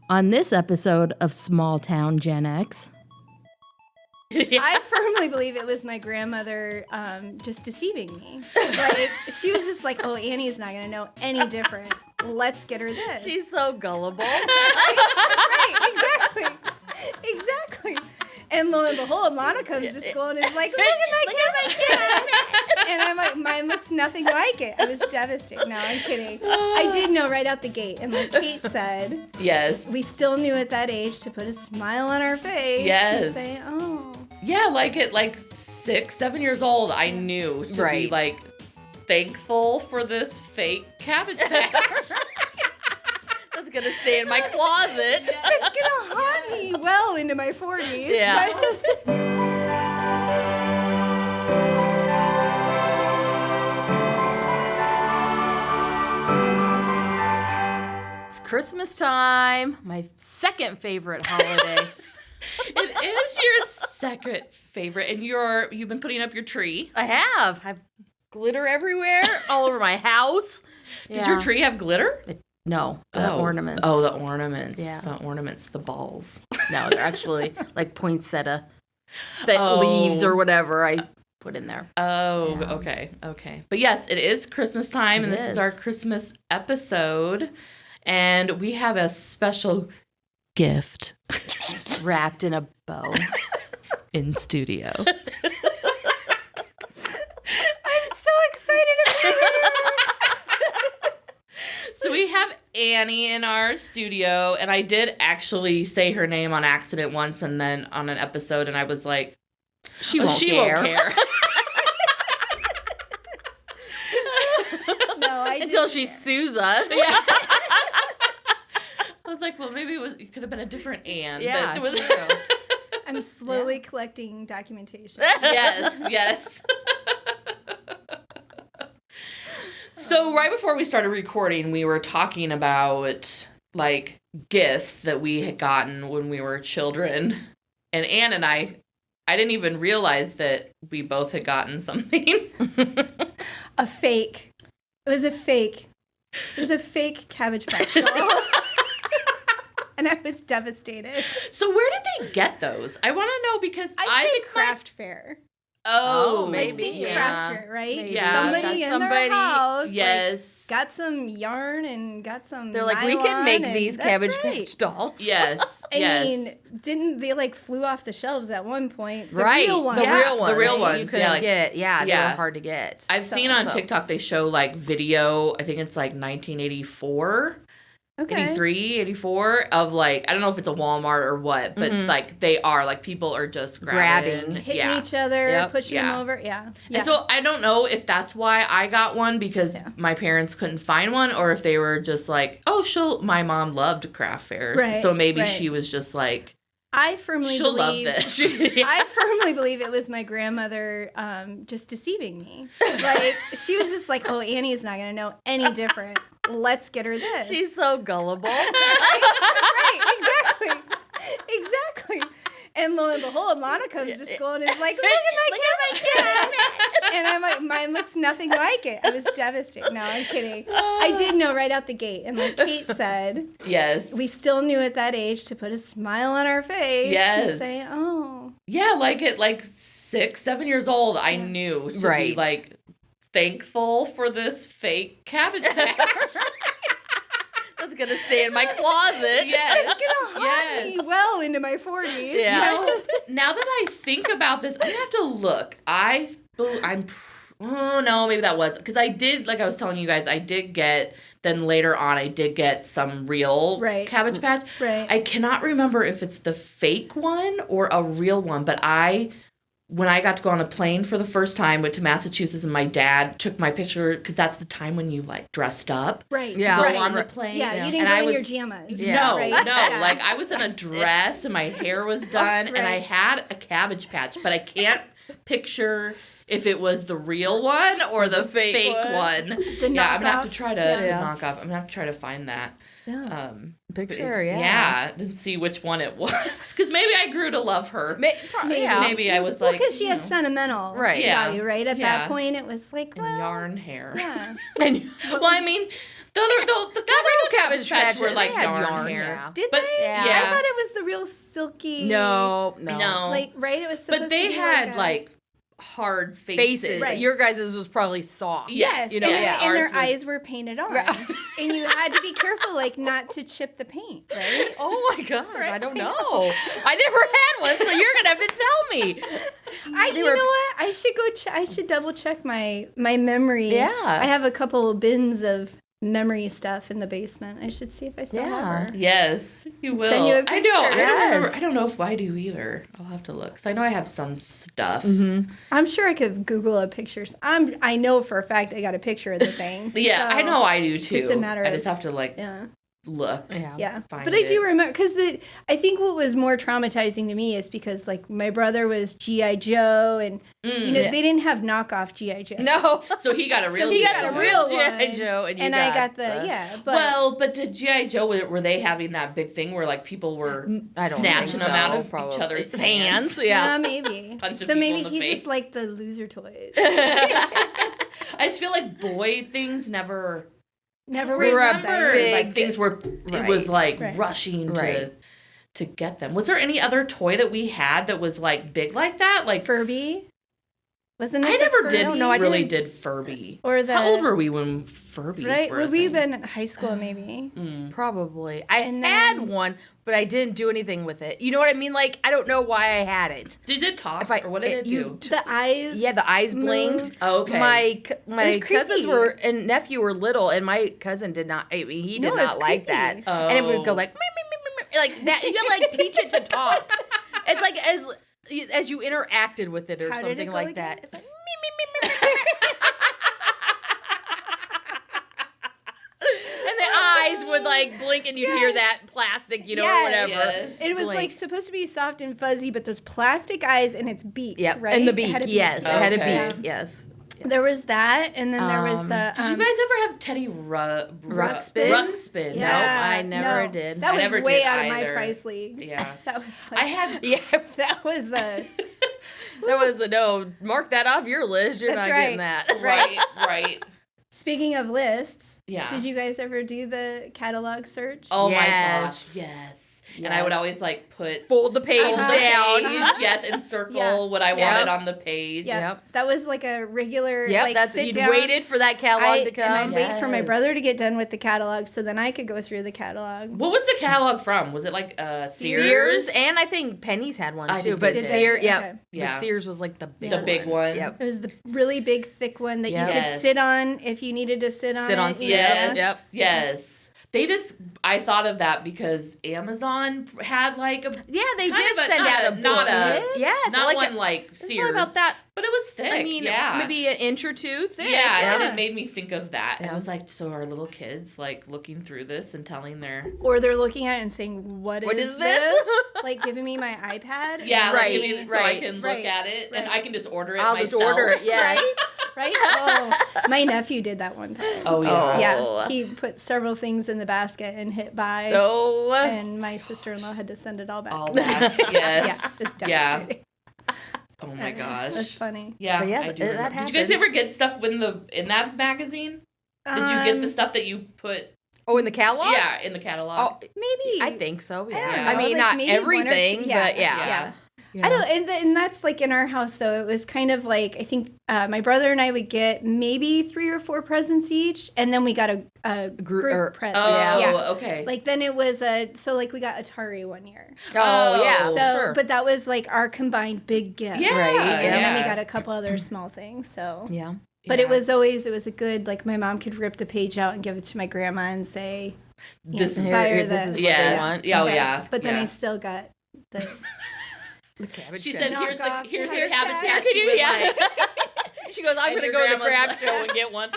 On this episode of Small Town Gen X. I firmly believe it was my grandmother just deceiving me. Like, she was just like, oh, Annie's not going to know any different. Let's get her this. She's so gullible. Right, exactly. And lo and behold, Lana comes to school and is like, look at my kid. And I'm like, mine looks nothing like it. I was devastated. No, I'm kidding. I did know right out the gate. And like Kate said, yes, we still knew at that age to put a smile on our face. Yes. And say, oh. Yeah, like at 6, 7 years old, I knew to be like thankful for this fake cabbage patch. That's gonna stay in my closet. It's gonna haunt me well into my 40s. Yeah. It's Christmas time, my second favorite holiday. It is your second favorite, and you've been putting up your tree. I have glitter everywhere, all over my house. Does your tree have glitter? No, the ornaments. Oh, the ornaments. Yeah. The ornaments, the balls. No, they're actually like poinsettia leaves or whatever I put in there. Oh, Yeah. okay. But yes, it is Christmas time, and this is our Christmas episode, and we have a special gift Wrapped in a bow. in studio. I'm so excited about it. So we have Annie in our studio, and I did actually say her name on accident once, and then on an episode, and I was like, She won't won't care. No, I Until didn't she care. sues us. Yeah. I was like, well, maybe it could have been a different Anne. Yeah, but it was true. I'm slowly collecting documentation. yes. So right before we started recording, we were talking about like gifts that we had gotten when we were children. And Anne and I didn't even realize that we both had gotten something. A fake. It was a fake. It was a fake Cabbage Patch doll. And I was devastated. So where did they get those? I want to know because I think think craft fair. Oh, maybe. Like, think yeah. craft fair, right? Maybe. Yeah. Somebody in their house. Yes. Like, got some yarn and got some They're like, we can make nylon, these and Cabbage that's right. Patch dolls. Yes. I yes. mean, didn't they like flew off the shelves at one point? The Right. real ones. The Yes, real ones. the real You ones, couldn't yeah, like- get. They yeah. were hard to get. I've seen on So- TikTok they show like video, I think it's like 1984, Okay. 83, 84 of like, I don't know if it's a Walmart or what, but like they are like people are just grabbing. Hitting yeah. each other, Yep. pushing Yeah. them over. Yeah. And so I don't know if that's why I got one because my parents couldn't find one or if they were just like, oh, my mom loved craft fairs. Right, So maybe right. she was just like, I firmly she'll believe love this. I firmly believe it was my grandmother just deceiving me. Like, she was just like, oh, Annie's not going to know any different. Let's get her this. She's so gullible. right, exactly. And lo and behold, Lana comes to school and is like, look at my kid. And I'm like, mine looks nothing like it. I was devastated. No, I'm kidding. I did know right out the gate. And like Kate said, yes. we still knew at that age to put a smile on our face. Yes. And say, oh. Yeah, like at 6, 7 years old, I knew to be like thankful for this fake cabbage patch. That's gonna stay in my closet. Yes. It's going to haunt me well into my 40s. Yeah. You know? Now that I think about this, I'm gonna have to look. Oh no, maybe that was because I did, like I was telling you guys, I did get. Then later on, I did get some real Cabbage Patch. Right. I cannot remember if it's the fake one or a real one, but when I got to go on a plane for the first time, went to Massachusetts, and my dad took my picture because that's the time when you like dressed up. Right. Yeah. To go Right. on the plane. Yeah, you And didn't go I in was- your jammas. Yeah. No, Right? no. Yeah. Like I was in a dress and my hair was done and I Right. had a Cabbage Patch, but I can't picture if it was the real one or the fake one. The Yeah, I'm gonna have to knockoff. try to Yeah. knock off. I'm gonna have to try to find that. Yeah. Picture, yeah. Yeah, and see which one it was. Because maybe I grew to love her. Maybe. Yeah. Maybe I was Well, like, because she you had know, sentimental Right. Yeah. value, right? At Yeah. that point, it was like, and well, yarn hair. yeah. And Well, I mean, The Cabbage Patch were like they had yarn hair. yeah. Did But, they? yeah. I thought it was the real silky. No. Like, right? It was supposed But they to be had like hard faces. Right. Your guys' was probably soft. Yes, you know, and their ours was- eyes were painted on. And you had to be careful, like, not to chip the paint, right? Oh my gosh, I don't know. I never had one, so you're gonna have to tell me. You know what? I should go. I should double check my memory. Yeah. I have a couple of bins of memory stuff in the basement. I should see if I still have her. Yes, you will. Send you a I know. picture. I don't Yes. remember. I don't know if I do either. I'll have to look. Because I know I have some stuff. Mm-hmm. I'm sure I could Google a picture. I know for a fact I got a picture of the thing. Yeah, So, I know I do too. just a matter I of- just have to Yeah. look. Yeah. Find But I do it. remember, because I think what was more traumatizing to me is because, like, my brother was G.I. Joe, and, they didn't have knockoff G.I. Joe. No. So he got a real. He G.I. got Joe. the real one. G.I. Joe, and you And I got the, but. Well, but did G.I. Joe, were they having that big thing where like people were I don't snatching think them so, out of probably. each other's hands? hands? Yeah. Maybe. Punching So people maybe in the he face. just liked the loser toys. I just feel like boy things never. Never We were a Remember, big- like things were. It was like Right. rushing Right. to get them. Was there any other toy that we had that was like big like that? Like Furby? Wasn't it I the never Furby? did. No, I really didn't. did Furby. Or the, How old were we when Furbies right? were? Would a we have thing? been in high school, maybe? Probably. I And had then- one, but I didn't do anything with it. You know what I mean? Like, I don't know why I had it. Did it talk? If I- or what did it you- do? The eyes. Yeah, the eyes blinked. moved. Oh, okay. My was cousins creepy. were and nephew were little, and my cousin did not. I mean, he did No, it was not like creepy. that, and it would go Oh. like "Meep, meep, meep, meep," like that. You gotta like teach it to talk. It's like as you interacted with it or How did it something go like again? that. It's like meep, meep, meep, meep, meep. And the eyes would like blink, and you'd hear that plastic, or Yes. whatever. Yes. It was Blink. like supposed to be soft and fuzzy, but those plastic eyes and its beak. Yep, Right? and the It beak, had a yes, it had a Okay. beak, yes. There was that, and then there was the. Did you guys ever have Teddy Ruxpin? Ruxpin? No, I never did. That I was never way did out of my either. price league. Yeah. That was. Like, I had. Yeah, That was that was a no. Mark that off your list. You're That's not getting right. that. Right. Speaking of lists, Yeah. did you guys ever do the catalog search? Oh Yes. my gosh, yes. And I would Yes. always like put Fold the page fold the down. page, yes, and circle Yeah. what I Yes. wanted on the page. Yep. Yep. That was like a regular. Yep, like, that's sit you'd down. waited for that catalog to come. And I'd wait for my Yes. brother to get done with the catalog, so then I could go through the catalog. What was the catalog from? Was it like Sears, and I think Penny's had one I too. think But they did. Sears, Okay. yeah, Yeah. But Sears was like the big one. Yep. It was the really big, thick one that Yep. you could Yes. sit on if you needed to sit on Sit on it. you Yes. know? Yep. Yes. I thought of that because Amazon had like a Yeah, they kind did of send out a book. not a Yes, not like one like it's Sears, not about that. but it was thick. I mean, yeah, maybe an inch or two thick. yeah, and Yeah. it made me think of that. Yeah. I was like, so are little kids like looking through this and telling their Or they're looking at it and saying, what is this?" Like giving me my iPad. yeah, Right, like, maybe so right, I can look right, at it and right. I can just order it I'll myself. just order it. Yes. Right? Oh, my nephew did that one time. Oh yeah. Yeah, he put several things in the basket and hit buy, Oh. and my sister-in-law had to send it all back. All that. Yeah, Yes. it's Yeah. devastating. Oh my gosh. That's funny. Yeah, But yeah, I do. that remember. Did you guys happens. ever get stuff in that magazine? Did you get the stuff that you put? Oh, in the catalog? Yeah, in the catalog. Oh, Maybe. I think so. Yeah. don't know, I mean, like, not maybe one or two- everything, yeah, but yeah. yeah. I don't, and that's like in our house though. It was kind of like I think my brother and I would get maybe 3 or 4 presents each, and then we got a group present. Oh, yeah. okay. Like then it was so like we got Atari one year. Oh, yeah. Oh, So, sure. but that was like our combined big gift. Yeah, Right, And then we yeah. got a couple other small things. So, Yeah. but Yeah. it was a good like my mom could rip the page out and give it to my grandma and say, This is fire this this. is what they yes. want. Yeah, oh Okay. yeah. But then yeah. I still got the. The cabbage She patch. said, Knock "Here's off the here's the your cabbage patch. patch." Could you? She was Yeah. like- She goes, I'm And going to your go to the grandma's craft like- show and get one.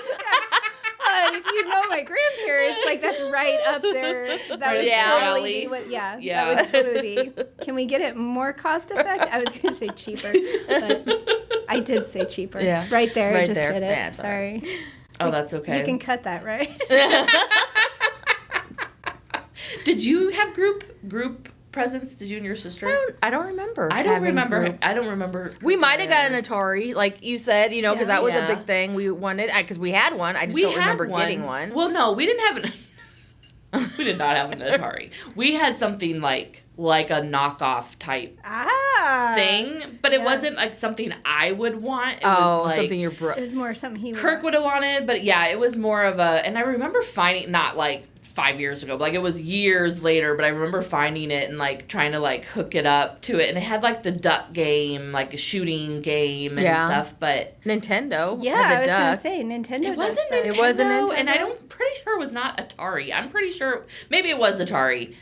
And if you know my grandparents, like that's right up there. That would Yeah. totally Alley. be what. Yeah, Yeah. that would totally be. Can we get it more cost effective? I was going to say cheaper, but I did say cheaper. Yeah. Right there, Right just there. did it. Yeah, it's all Sorry. Oh, that's okay. You can cut that, right? Did you have group presents? Did you and your sister? I don't remember. I don't having remember. group. I don't remember. We might have got an Atari, like you said, because that was a Yeah. big thing. We wanted, because we had one. I just don't remember getting one. Well, no, we didn't have an. We did not have an Atari. We had something like a knockoff type thing, but it wasn't like something I would want. It was like something your It was more something he Kirk would have wanted, but yeah, it was more of a. And I remember finding not like 5 years ago, but like it was years later. But I remember finding it and like trying to like hook it up to it, and it had like the duck game, like a shooting game and stuff. But Nintendo, Yeah, had the I was duck. gonna say Nintendo. it wasn't does Nintendo, that. It wasn't Nintendo? and pretty sure it was not Atari. I'm pretty sure maybe it was Atari,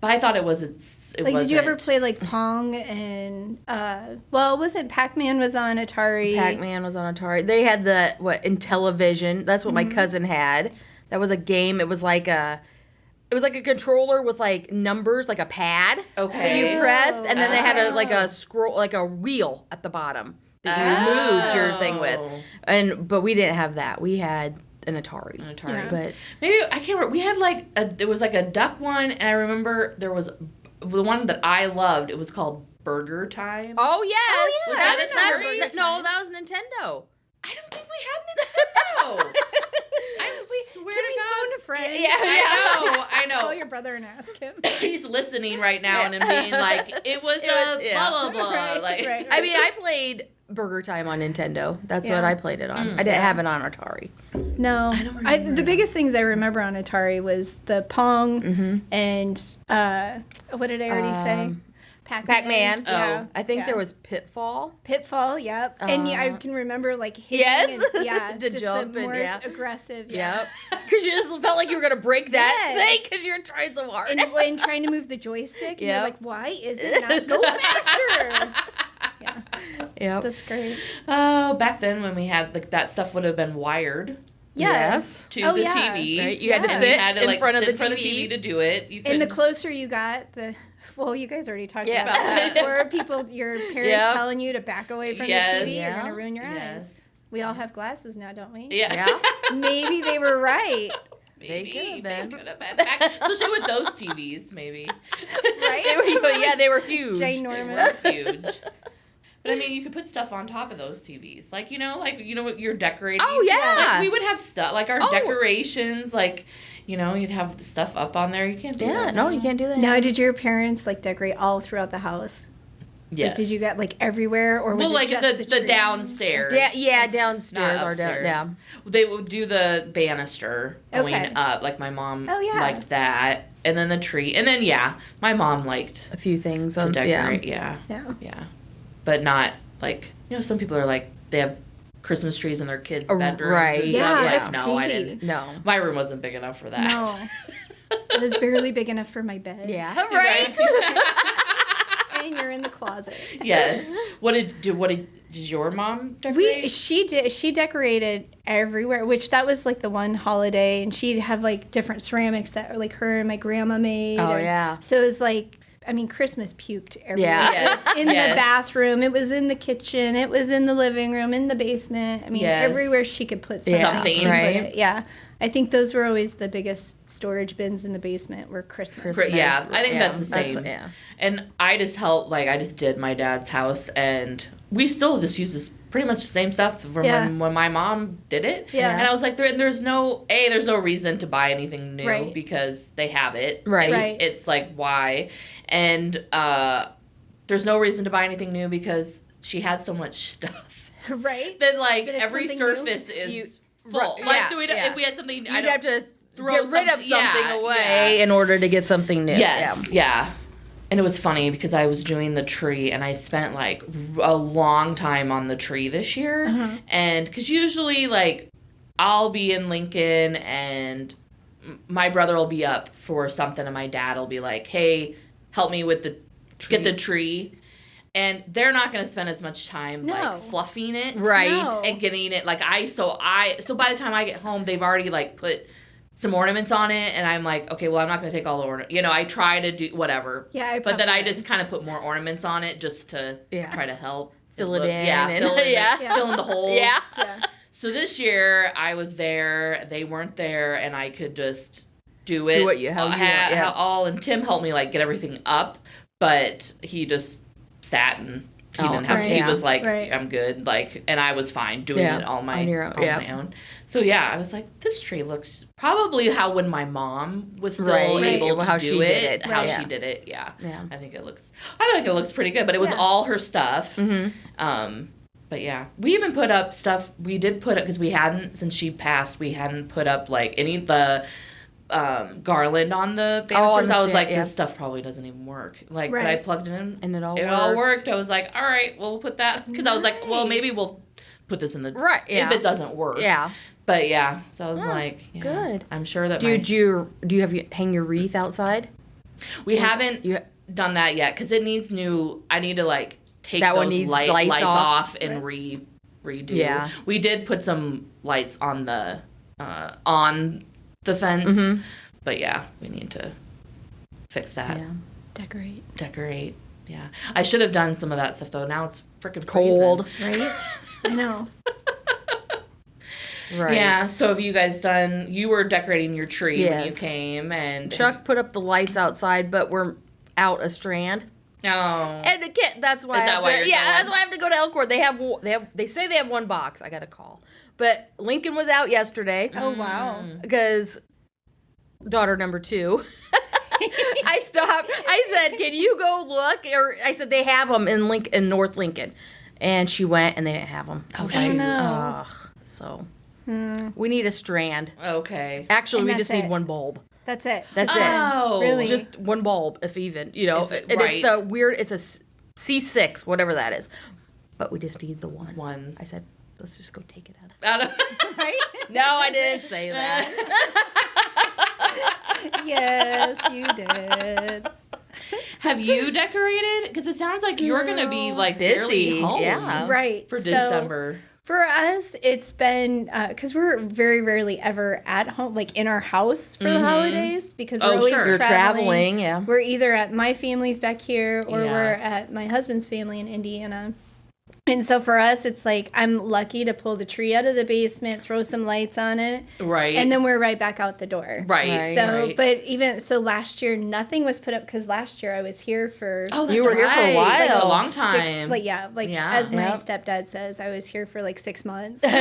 but I thought it was. Did you ever play like Pong and well, wasn't Pac-Man was on Atari? Pac-Man was on Atari. They had Intellivision. That's what my cousin had. That was a game. It was like a controller with like numbers, like a pad that Okay. you pressed, and then they had a scroll, like a wheel at the bottom that you moved your thing with. But we didn't have that. We had an Atari. Yeah. But maybe I can't remember. We had it was like a duck one, and I remember there was the one that I loved. It was called Burger Time. oh yes, Was that Atari? No, that was Nintendo. I don't think we had Nintendo. I swear Can to we God. phone a friend? I know. Call your brother and ask him. He's listening right now and being like, it was blah blah blah. Right. I mean, I played Burger Time on Nintendo. That's what Yeah. I played it on. I didn't have it on Atari. No, I don't remember. the biggest things I remember on Atari was the Pong and what did I already say? Pac-Man. Yeah. I think yeah. there was Pitfall. Pitfall. Yep. And I can remember like hitting. Yes. And, To just jump the and, more yeah. aggressive. Yep. Because you just felt like you were going to break that Yes. thing because you're trying so hard. And trying to move the joystick, and you're Yep. like, why is it not go faster? Yeah, Yep. that's great. Oh, back then when we had that stuff would have been wired Yes. to Oh, the yeah. TV. Right? You had to Yeah. sit You had to in front of sit the in TV. to do it. You And the couldn't- closer you got, well, you guys already talked Yeah. about that. Or your parents Yep. telling you to back away from Yes. the TV, you're Yeah. going to ruin your eyes. Yes. We all have glasses now, don't we? Yeah. Yeah. Maybe they were right. Maybe. They could have been. Especially with those TVs, maybe. Right? They were huge. Ginormous. Huge. But I mean, you could put stuff on top of those TVs. Like, what you're decorating. Oh, yeah. Like, we would have stuff, like our Oh. decorations, like, you'd have the stuff up on there. You can't do Yeah, that. no, you can't do that. Now, did your parents decorate all throughout the house? Yes. Like, did you get everywhere, or was Well, it like just the tree? downstairs. Yeah, downstairs Not or down. upstairs. Yeah. They would do the banister going Okay. up. Like, my mom Oh, yeah. liked that. And then the tree. And then, my mom liked A few things to on decorate. Yeah. Yeah. Yeah. But not, some people are like, they have Christmas trees in their kids' Oh, bedrooms. right. And Yeah, stuff. that's No, I crazy. didn't. No. My room wasn't big enough for that. No. It was barely big enough for my bed. Yeah. Right. And you're in the closet. Yes. What did your mom decorate? She decorated everywhere, which that was the one holiday, and she'd have different ceramics that her and my grandma made. Oh, and yeah. So it was Christmas puked everywhere. Yeah. Yes. In the Yes. bathroom, it was in the kitchen, it was in the living room, in the basement. I mean, Yes. everywhere she could put something. Yeah, she put right. it. Yeah. I think those were always the biggest storage bins in the basement were Christmas. Yeah, I think that's the same. Yeah. And I just helped, I just did my dad's house, and we still just use this pretty much the same stuff from Yeah. when my mom did it. Yeah. And I was like, there's no reason to buy anything new Right. because they have it. Right. Right. It's why? And there's no reason to buy anything new because she had so much stuff. Right? Then, That it's every something new? surface is You- full. yeah, If we had something, You'd have to throw get rid of something- something yeah, away yeah. in order to get something new. Yes, yeah. And it was funny because I was doing the tree and I spent a long time on the tree this year. And because usually I'll be in Lincoln and my brother will be up for something and my dad will be like, hey, help me with get the tree. And they're not going to spend as much time No. fluffing it. Right. No. And getting it so by the time I get home, they've already put some ornaments on it, and I'm like, okay, well, I'm not going to take all the ornaments. I try to do whatever. Yeah, but then I probably just kind of put more ornaments on it just to try to help. Fill it look. in Yeah, and- fill in, yeah. fill in the holes. Yeah. Yeah. So this year, I was there, they weren't there, and I could just do it. Do it how you want, yeah. And Tim helped me like get everything up, but he just sat and he didn't have to. He was like, I'm good. Like, and I was fine doing it on my own. So yeah, I was like, this tree looks probably how when my mom was still able to do it, how she did it. Yeah. I think it looks pretty good, but it was all her stuff. But yeah, we even put up stuff. We did put up, because we hadn't, since she passed, we hadn't put up like any of the garland on the banisters. I was like, this stuff probably doesn't even work. Like, but I plugged it in and it all worked. I was like, all right, well, we'll put that, because I was like, well, maybe we'll put this in the if it doesn't work. But yeah, so I was like, good. I'm sure that. Do you have hang your wreath outside? We haven't done that yet, because it needs new. I need to like take that those lights off and redo. Yeah. We did put some lights on the fence, but yeah, we need to fix that. Yeah. Decorate. Yeah. I should have done some of that stuff though. Now it's freaking cold, right? I know. Right. Yeah. So have you guys done? You were decorating your tree when you came, and Chuck put up the lights outside, but we're out a strand. No. And again, that's why. That's why I have to go to Elkhorn. They say they have one box. I got a call, but Lincoln was out yesterday. Oh wow! Because daughter number 2. I stopped. I said, "Can you go look?" Or I said they have them in North Lincoln, and she went and they didn't have them. I was like, no. So we need a strand. Okay. Actually, we just need one bulb. That's it. Oh, really? Just one bulb, if even, It's the weird, it's a C6, whatever that is. But we just need the one. I said, let's just go take it out of right? No, I didn't say that. Yes, you did. Have you decorated? Because it sounds like you're going to be like busy. Barely home Right. for December. For us, it's been, because we're very rarely ever at home, like in our house for the holidays, because we're always traveling. Yeah. We're either at my family's back here, or we're at my husband's family in Indiana. And so for us, it's like, I'm lucky to pull the tree out of the basement, throw some lights on it. Right. And then we're right back out the door. Right. So, but last year, nothing was put up, because last year I was here for... Oh, you were here for a while. Like a long time. As my stepdad says, I was here for like 6 months. But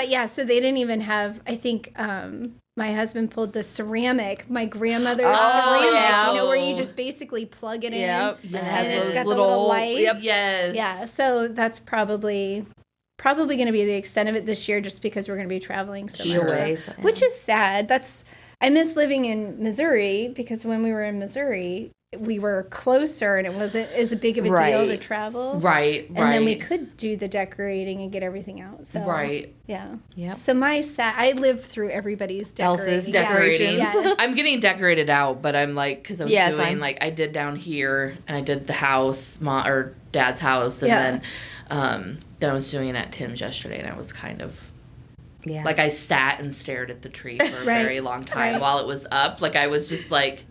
yeah, so they didn't even have, I think... my husband pulled the ceramic, my grandmother's ceramic, where you just basically plug it in. Yep. And it's got the little lights. Yep. Yes. Yeah, so that's probably going to be the extent of it this year, just because we're going to be traveling so much. Which is sad. I miss living in Missouri, because when we were in Missouri, we were closer, and it wasn't as big of a deal to travel. Right. And then we could do the decorating and get everything out. So yeah. So I lived through everybody's decorating. Else's decorations. Yes. I'm getting decorated out, but I'm like, because I was doing like, I did down here, and I did the house, or Dad's house, and then I was doing it at Tim's yesterday, and I was kind of. Yeah. Like, I sat and stared at the tree for a very long time while it was up. Like, I was just like,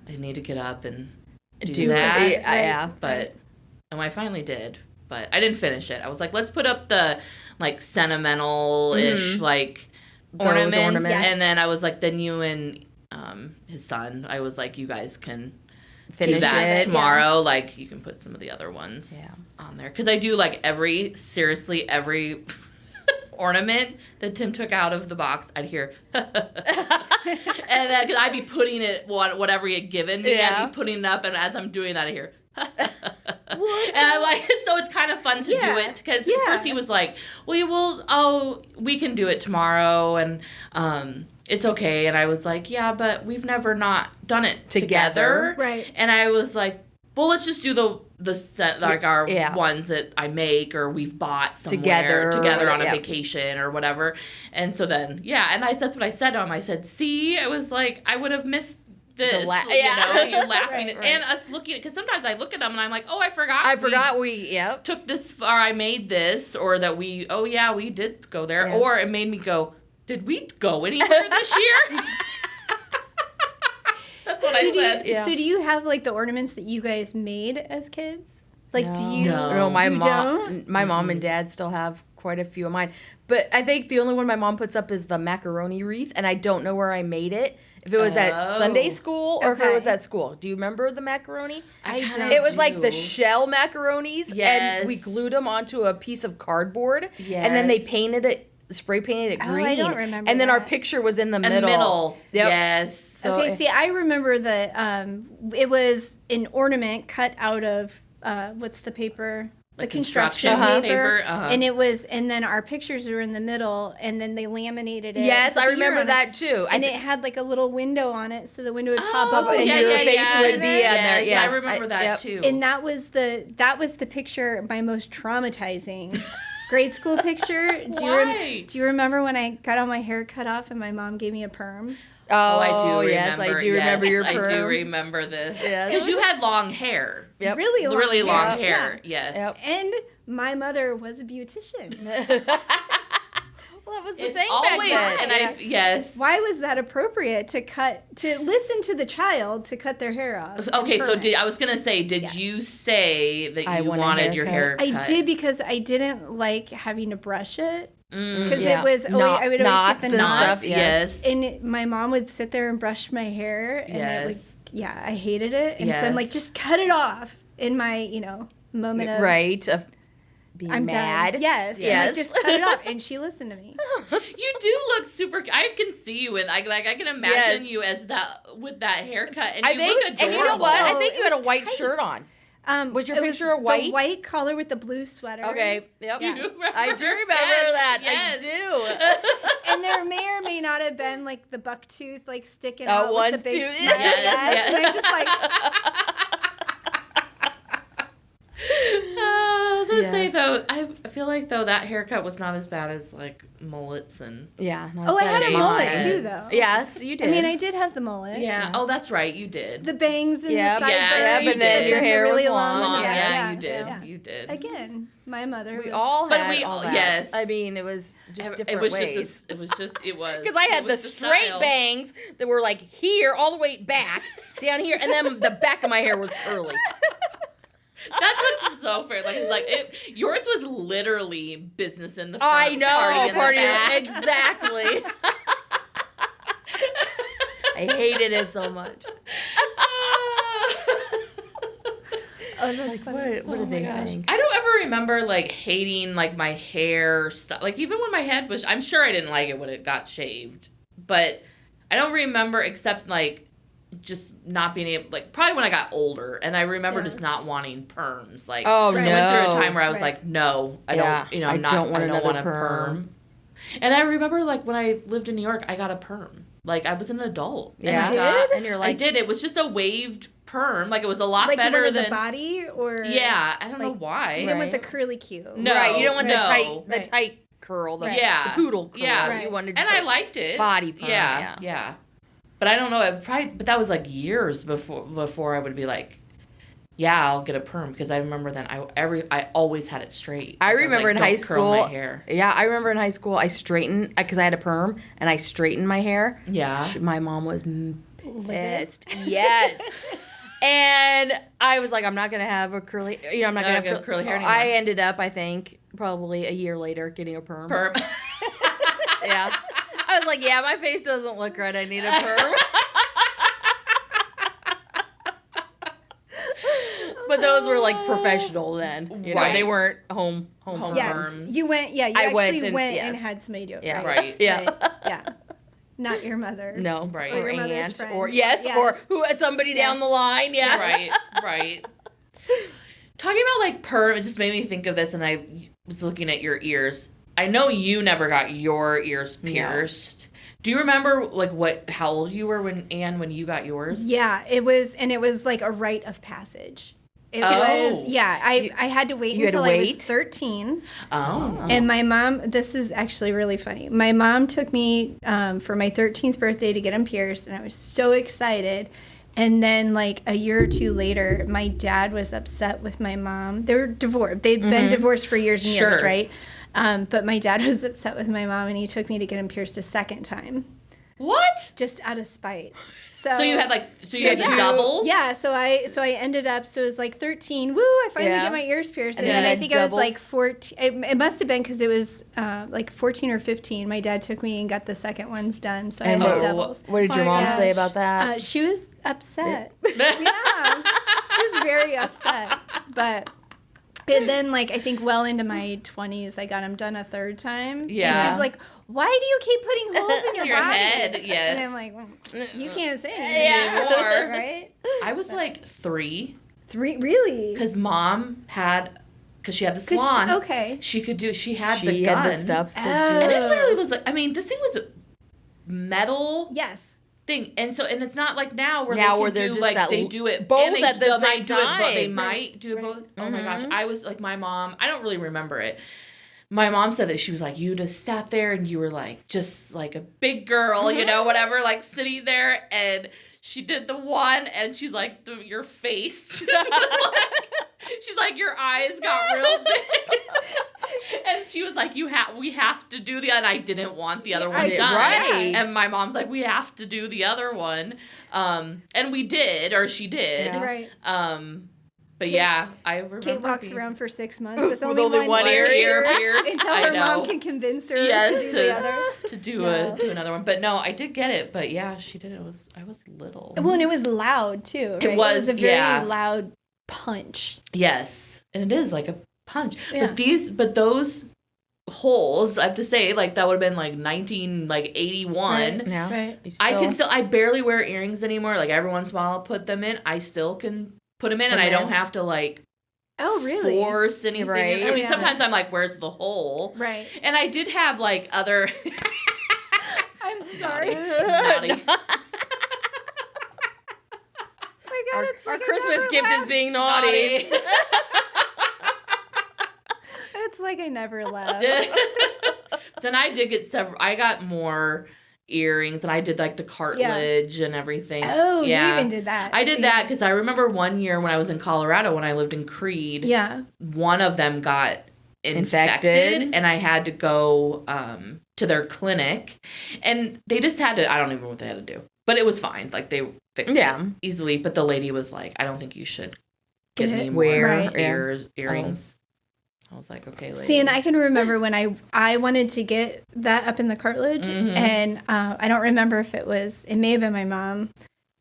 I need to get up and do that. Yeah. But, and I finally did. But I didn't finish it. I was like, let's put up the, like, sentimental-ish, like, ornaments. Yes. And then I was like, then you and his son, I was like, you guys can finish that tomorrow. Yeah. Like, you can put some of the other ones on there. Because I do, like, every ornament that Tim took out of the box, I'd hear, and then because I'd be putting it, whatever he had given me, I'd be putting it up, and as I'm doing that, I hear, and I'm like, so it's kind of fun to do it, because at first he was like, we can do it tomorrow, and it's okay, and I was like, yeah, but we've never not done it together. Right. And I was like, well, let's just do the set, like our ones that I make or we've bought somewhere together on a vacation or whatever. And so then, and that's what I said to him. I said, see, I was like, I would have missed this, you laughing and us looking at, because sometimes I look at them and I'm like, oh, I forgot we took this, or I made this, or that we did go there, or it made me go, did we go anywhere this year? That's what I said. So do you have, like, the ornaments that you guys made as kids? Like, do you? No, my mom and dad still have quite a few of mine. But I think the only one my mom puts up is the macaroni wreath, and I don't know where I made it. If it was at Sunday school or if it was at school. Do you remember the macaroni? It was like the shell macaronis, and we glued them onto a piece of cardboard, and then they painted it. Spray painted it green. I don't remember. And then that. our picture was in the middle. Yep. Yes. So okay, see, I remember that it was an ornament cut out of what's the paper? The construction paper. And it was, and then our pictures were in the middle, and then they laminated it. Yes, I remember that too. And it had like a little window on it, so the window would pop up, and your face would be in there. Yes, I remember that too. And that was the picture, my most traumatizing. Grade school picture. Do you remember when I got all my hair cut off and my mom gave me a perm? Oh, I do remember. Yes, I do remember your perm. I do remember this. Yes. Because you had long hair. Yep. Really long hair. Yes. Yep. And my mother was a beautician. Well, that was the It's thing always, back then. and yes. Why was that appropriate to listen to the child to cut their hair off? Okay, so I was gonna say, did you say that you wanted your hair cut? I did because I didn't like having to brush it. Because Yeah. it was, I would always get the knots. Stuff, yes. And my mom would sit there and brush my hair. And it would, I hated it. And so I'm like, just cut it off in my, moment of. Right. Of being mad. Done. Yes. And I just cut it off. And she listened to me. You do look super. I can see you with I can imagine you as that with that haircut, and you look adorable. And you know what? I think you had a white shirt on. Was your picture a white? The white collar with the blue sweater. Okay. Yep. Yeah. I do remember that. Yes. I do. And there may or may not have been like the buck tooth like sticking out one with the big tooth. smile. Yes. And I'm just like. I was gonna say though, I feel like though that haircut was not as bad as like mullets and Not I as bad had as a mullet mine. too though. Yes, you did. I mean, I did have the mullet. yeah. Oh, that's right, you did. The bangs and Yep. the sideburns. Yep, and then your hair really was long. long. Yeah, you yeah. did. You did. Again, my mother. We was, all But had we all that. yes. I mean, it was just different it was ways. it was Because I had the straight style. bangs that were like here, all the way back, down here, and then the back of my hair was curly. That's what's so fair. Like it's like yours was literally business in the front. I know, party in the back. exactly. I hated it so much. Oh, that's funny. What did they think? I don't ever remember like hating like my hair stuff. Like even when my head was, I'm sure I didn't like it when it got shaved, but I don't remember except like just not being able, like probably when I got older, and I remember just not wanting perms. Like I went through a time where I was like, no, I don't. I don't want a perm. And I remember like when I lived in New York, I got a perm. Like I was an adult. Yeah, and you're like, I did. It was just a waved perm. Like it was a lot like better than than the body, or I don't know why. You don't want the curly Q. No, right. You don't want no. the tight curl, the poodle curl. Yeah, right. You wanted and I liked it. Body perm. Yeah. But I don't know. But that was like years before I would be like, yeah, I'll get a perm, because I remember then I always had it straight. I remember in high curl school. My hair. Yeah, I remember in high school I straightened because I had a perm and I straightened my hair. Yeah. My mom was pissed. Yes. And I was like, I'm not gonna have a curly. I'm not gonna have curly hair anymore. I ended up, I think, probably a year later getting a perm. Yeah. I was like, my face doesn't look right. I need a perm. But those were like professional then. You know, they weren't home Yes, perms. you went. Yeah, you actually went and had somebody do it. Yeah, right. Yeah, yeah. Not your mother. No, right. Or your aunt, mother's friend. or somebody down the line. Yeah, right. Talking about like perm, it just made me think of this, and I was looking at your ears. I know you never got your ears pierced. No. Do you remember like how old you were when you got yours? Yeah, it was like a rite of passage. It was, I had to wait until I was 13. Oh. And my mom, this is actually really funny. My mom took me for my 13th birthday to get them pierced, and I was so excited. And then like a year or two later, my dad was upset with my mom. They were divorced. They'd been divorced for years and years, right? But my dad was upset with my mom, and he took me to get them pierced a second time. What? just out of spite. So you had you had yeah. doubles? Yeah, so I ended up, so it was like 13. Woo, I finally Yeah. get my ears pierced. And And then then I it's think I was like doubles. 14. It must have been because it was like 14 or 15. My dad took me and got the second ones done, so I And had what- doubles. What did your Oh my mom say gosh. about that? She was upset. Yeah, she was very upset. But and then, like, I think well into my 20s, I got them done a third time. Yeah. And she was like, why do you keep putting holes in your, Your body? head, yes. And I'm like, well, you can't say anything Anymore. right? I was like 3 3, really? because Mom had, because she had the 'Cause she- salon. okay. She had the She gun. had the stuff to Oh. do. And it literally was like, I mean, this thing was metal Yes. thing. And it's not like now where Now they where can they're do just like, that they do it. both and they at the they same might do it, but they time. might do it Right. both. Oh my gosh. Mhm. I was like, my mom, I don't really remember it. My mom said that she was like, you just sat there and you were like, just like a big girl, you know, whatever, like sitting there. And she did the one and she's like, your face. She's like, your eyes got real big. And she was like, we have to do and I didn't want the other one I- done. right. And my mom's like, we have to do the other one. And we did, or she did. Yeah. Right. But yeah, I remember. Kate walks being- around for 6 months with With only one ear pierced. until I her know. mom can convince her Yes, to do the other. to do No. do another one. But no, I did get it. But yeah, she did it. I was little. Well, and it was loud too. Right? It was, a very yeah. loud punch. Yes, and it is like a punch. Yeah. But those holes, I have to say, like that would have been like 1981. Right. Yeah. Right. You I barely wear earrings anymore. Like every once in a while I'll put them in. I still can put them in and I don't have to like Oh, really? force anything. Right. In. I mean, Yeah. sometimes I'm like, where's the hole? Right. And I did have like other I'm sorry. naughty. Oh my God, it's Our like I Christmas never gift is left. being naughty. It's like I never left. Then I did get several. I got more earrings, and I did like the cartilage and everything. Oh, yeah. you even did that. I did See? that because I remember one year when I was in Colorado when I lived in Creed. Yeah. One of them got Infected. infected, and I had to go to their clinic, and they just had to. I don't even know what they had to do, but it was fine. Like they fixed Yeah. it easily. But the lady was like, "I don't think you should get Get any it? more Right. earrings." I was like, "Okay, lady." See, and I can remember when I wanted to get that up in the cartilage, Mhm. and I don't remember if it may have been my mom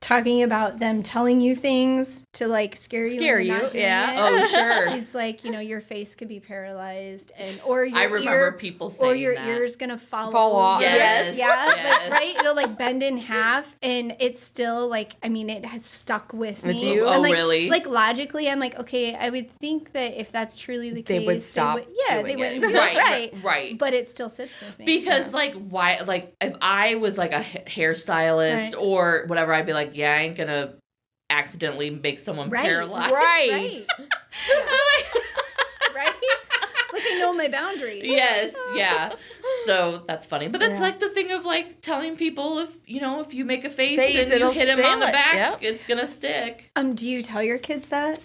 talking about them telling you things to like scare you. Scare when you're you, not doing yeah. it. Oh, sure. She's like, your face could be paralyzed, or your I remember ear, people saying or your that. ear's gonna fall off. over. Yes. Yeah. Yes. Like, right. It'll like bend in half, and it's still like, I mean, it has stuck with With me. you? And, Oh, like, really? Like logically, I'm like, okay, I would think that if that's truly the They case, would stop they doing wouldn't it. do it right. Right. But it still sits with me. Because like why like if I was like a hairstylist Right. or whatever, I'd be like, yeah, I ain't gonna accidentally make someone Right. paralyzed. Right. Right? Like I know my boundaries. Yes, yeah. So that's funny. But that's Yeah. like the thing of like telling people if you make a face, Face, and you it'll hit him on the stick. back, Yep. it's gonna stick. Do you tell your kids that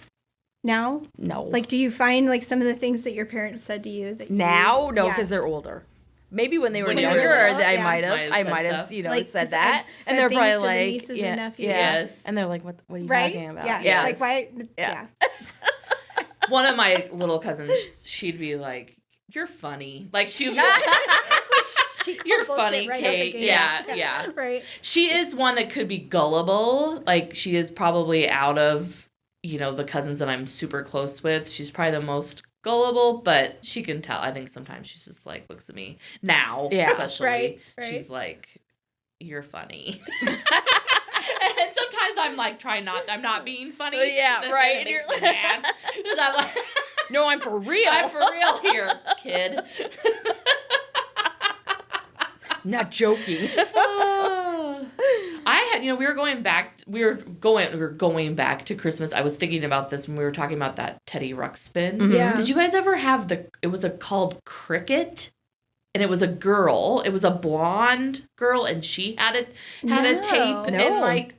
now? No. Like, do you find like some of the things that your parents said to you that now? No, Yeah. because they're older. Maybe when they were When you were younger, little, I yeah. might Might have. have I said might have, stuff. Like, said 'cause that, I've said and they're things probably to the like, nieces yeah, and nephews. Yes. and they're like, what are you right? talking about? Yeah. Yes. Like why? Yeah. One of my little cousins, she'd be like, "You're funny." Like she'd be She "You're called funny, bullshit right out the Kate." gate. Yeah. Right. She is one that could be gullible. Like she is probably out of, the cousins that I'm super close with. She's probably the most gullible, but she can tell. I think sometimes she's just like looks at me now, Yeah. especially. Right. She's like, "You're funny." And sometimes I'm like I'm not being funny. Yeah, That right. makes You're me like- mad. 'Cause I'm like, No, I'm for real. I'm for real here, kid. Not joking. I had, we were going back to Christmas. I was thinking about this when we were talking about that Teddy Ruxpin. Mhm. Yeah. Did you guys ever have it was called Cricket? And it was a girl. It was a blonde girl, and she had a tape No. and like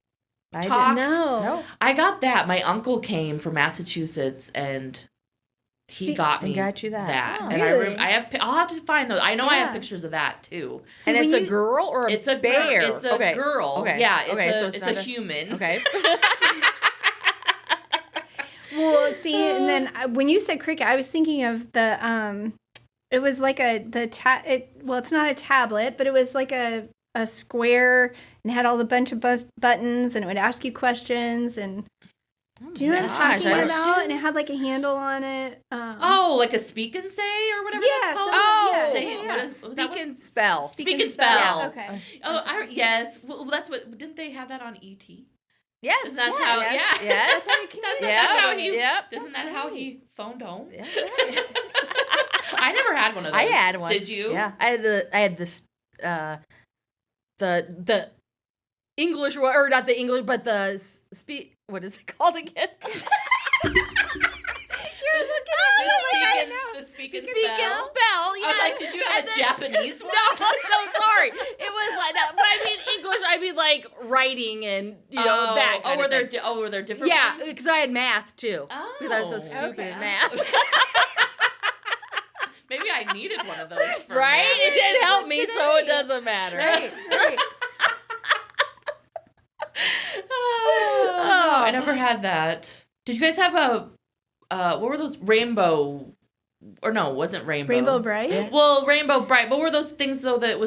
I talked. didn't. No. No. I got that. My uncle came from Massachusetts, and he got me got you that. Oh, and really? I'll have to find those. I know I have Yeah. pictures of that too. And when it's a you- girl or a It's a bear? It's a girl. Okay. Yeah. Okay, so It's not a human. Okay. Well, see, and then when you said cricket, I was thinking of the it was like it's not a tablet, but it was like a square and had all the bunch of buttons, and it would ask you questions. And do you know what I'm gosh, talking I about? And it had like a handle on it. Oh, like a speak and say or whatever Yeah, that's called. Oh, Say it. yeah. What is- was that Speak what- and spell. Speak and spell. Yeah, okay. Oh, yes. Well, that's what. Didn't they have that on ET? Yes. That's how. Yes. Yeah. Yes. That's how you communicate. That's how he. Yep. Isn't That's that how right. he phoned home? Yeah. I never had one of those. I had one. Did you? Yeah. I had this the English one, or not the English, but the speak. What is it called again? The speak and Speak and spell. spell. I Yes. was like, did you have And a then- Japanese one? No, sorry. It was like that. But I mean English. I mean like writing and that. Kind were of there? thing. Were there different? Yeah, ones? because I had math too. Oh. Because I was so stupid Okay. in math. Maybe I needed one of those. For Right? math. It did help me, so it Today. doesn't matter. Right. Oh, I never had that. Did you guys have what were those rainbow? Or no, it wasn't rainbow. Rainbow Brite? Well, Rainbow Brite. What were those things though? That it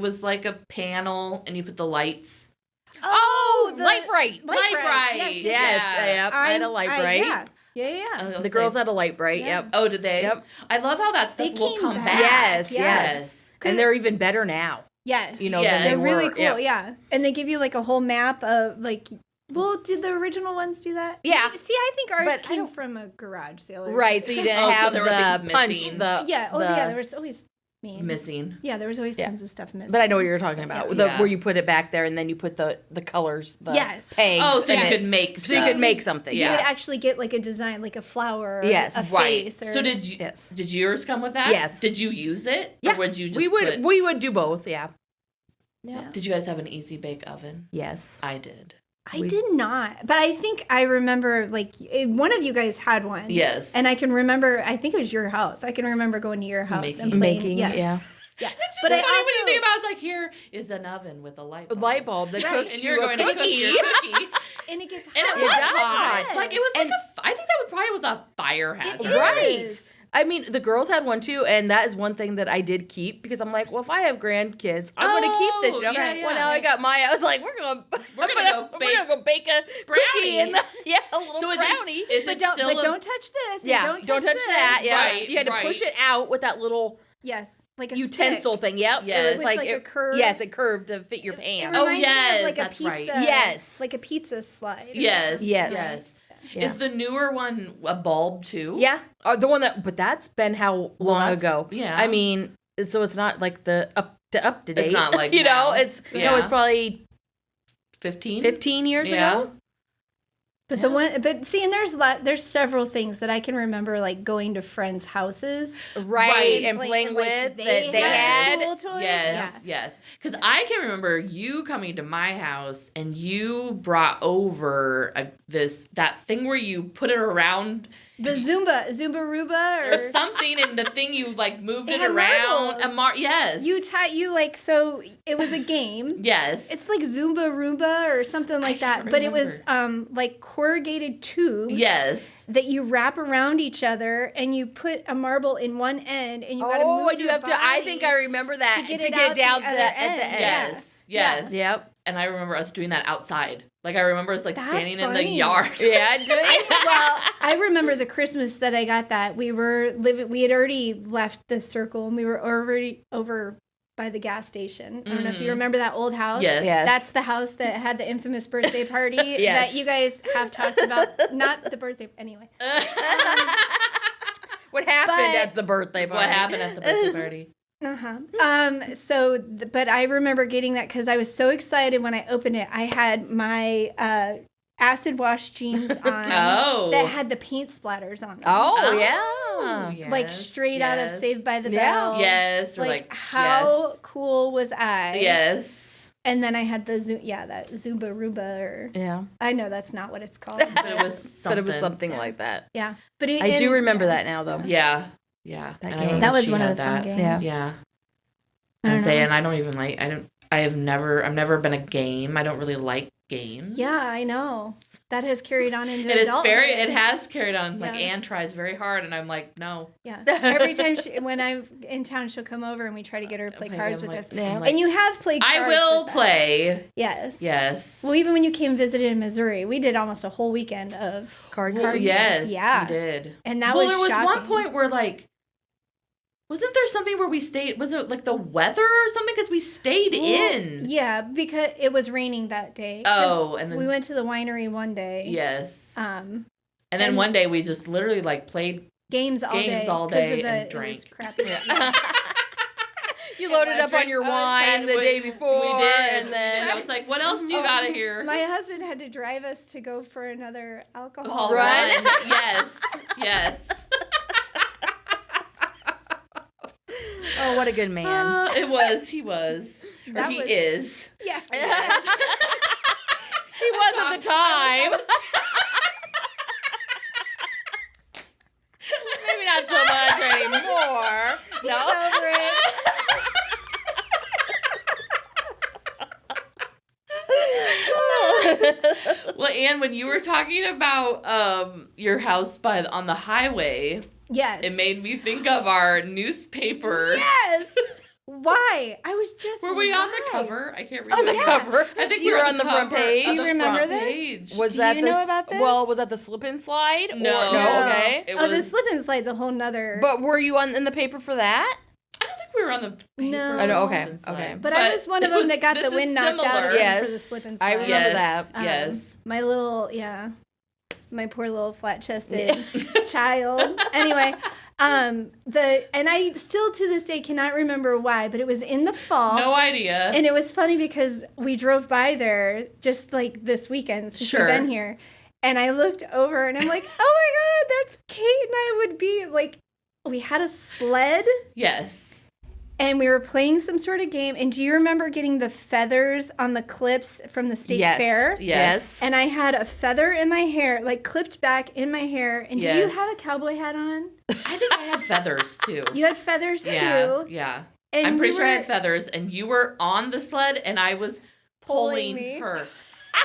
was like a panel, and you put the lights. Oh, the Light Bright. Light Brite. Yes, Yes, yep. I had a Light Bright. Yeah. I'll The girls say- had a Light Bright. Yeah. Yep. Oh, did they? Yep. I love how that They stuff will came come back. back. Yes, Yes. And they're even better now. Yes. You know, Yes. than They're they really were. cool, Yep. yeah. And they give you like a whole map of like, well, did the original ones do that? Yeah. See, I think ours But I came don't- from a garage sale. or Right, so something. you didn't Oh, so have there were things the punch. missing. Yeah. There was always Missing. Yeah, there was always Yeah. tons of stuff missing. But I know what you're talking about. Yeah. Where you put it back there and then you put the colors, the Yes. pegs. Oh, so you and could make. so you stuff. could make something. You Yeah. would actually get like a design, like a flower, or Yes. a Right. face. Or, So did you? Yes. Did yours come with that? Yes. Did you use it? Yeah. Or would you just we would put- we would do both, yeah. Yeah. Did you guys have an easy bake oven? Yes. I did. I did not, but I think I remember like one of you guys had one. Yes. And I can remember. I think it was your house. I can remember going to your house and playing. Making, yes. yeah. Yeah. It's just But funny I when you also- think about it, it's like here is an oven with a light bulb. Light bulb that Right. cooks And you you're a going to cook cookie. your cookie. And it gets hot. And it It was does hot. hot. Like it was And- like I think that would probably was a fire hazard. It Right. is. I mean, the girls had one too, and that is one thing that I did keep because I'm like, well, if I have grandkids, I'm gonna keep this. You know? yeah, Well, now I got my. I was like, we're gonna go bake a brownie. cookie and a little So is brownie. it But don't, still don't touch this. Yeah, don't touch this. that. Yeah, Right, you had to right. push it out with that little Yes, like a utensil stick. thing. Yep. Yes. It was With, like, like, a curve. Yes, it curved to fit your It pan. Oh, reminds me of, yes, like that's a right. pizza, Yes. like a pizza slide. or Yes. something. Yes. Yes. Yeah. Is the newer one a bulb too? Yeah, the one but that's been how long that's- ago? yeah. I mean, so it's not like the up to date. It's not like you now. know, it's Yeah. no, it's probably 15? 15 years Yeah. ago. But the one, but see, and there's several things that I can remember, like going to friends' houses, Right, and like- playing like with they that they had had. cool toys. Yes, yes. Because I can remember you coming to my house and you brought over that thing where you put it around The Zumba Roomba, or something, and the thing you like moved It it had around. marbles. Yes. you like, so it was a game. Yes. It's like Zumba Roomba or something like that, can't but it was like corrugated tubes. yes. That you wrap around each other, and you put a marble in one end, and you got to Oh, move and you your have to. I body think I remember that to get to it get out down the to other that at the end. end. Yes. Yes. Yep. And I remember us doing that outside. Like I remember us like That's standing in the funny. yard. Yeah, doing Well, I remember the Christmas that I got that. We had already left the circle, and we were already over by the gas station. I don't know if you remember that old house. Yes. Yes. That's the house that had the infamous birthday party Yes. that you guys have talked about. Not the birthday, anyway. what happened But- at the birthday party. What happened at the birthday party? But I remember getting that because I was so excited when I opened it. I had my acid wash jeans on Oh. that had the paint splatters on them. Oh, yeah. Yes, Like straight out of yes. Saved by the Yeah. Bell. Yes. Or Like, how cool was I? Yes. And then I had that Zumba Ruba, or I know that's not what it's called. But it was something. like that. Yeah, but I do remember that now, though. Yeah. That was one of the fun games. Yeah. And I don't even like. I've never been a game. I don't really like games. Yeah, I know. That has carried on into It has carried on. Like, Anne tries very hard, and I'm like, no. Yeah. Every time when I'm in town, she'll come over, and we try to get her to play cards with us. Yeah. And you have played cards I will with play. Us. Yes. Yes. Well, even when you came visited in Missouri, we did almost a whole weekend of card games. Yes, yeah. we did. And that was there was shocking. one point where, like, wasn't there something where we stayed? Was it like the weather or something? Because we stayed in. Yeah, because it was raining that day. Oh, and then we went to the winery one day. Yes. And then one day we just literally like played games all day and drank. It was crappy. You loaded up on your wine the day before. We did. And then I was like, what else do you got to hear? My husband had to drive us to go for another alcohol run. Yes. Yes. Oh, what a good man. He was. He is. Yeah. He was at the time. Maybe not so much anymore. He's over it. Well, Anne, when you were talking about your house on the highway, yes, it made me think of our newspaper. Yes. Why? I was just. Were we on the cover? I can't remember. On the cover. I think you were on the front page. Do you remember this? Was Do you know about this? Well, was that the slip and slide? No. No. Okay. The slip and slide's a whole nother. But were you in the paper for that? I don't think we were on the paper. No. Oh, no, okay. But I was one of them that got the wind knocked out of him for the slip and slide. I remember that. Yes. My poor little flat-chested child. Anyway, and I still to this day cannot remember why, but it was in the fall. No idea. And it was funny because we drove by there just like this weekend since we've been here. And I looked over and I'm like, oh my God, that's Kate and I would be like, we had a sled. Yes. And we were playing some sort of game. And do you remember getting the feathers on the clips from the state fair? Yes. And I had a feather in my hair, like clipped back in my hair. And did you have a cowboy hat on? I think I had feathers too. You had feathers too. Yeah. And I'm pretty sure I had feathers. And you were on the sled and I was pulling her.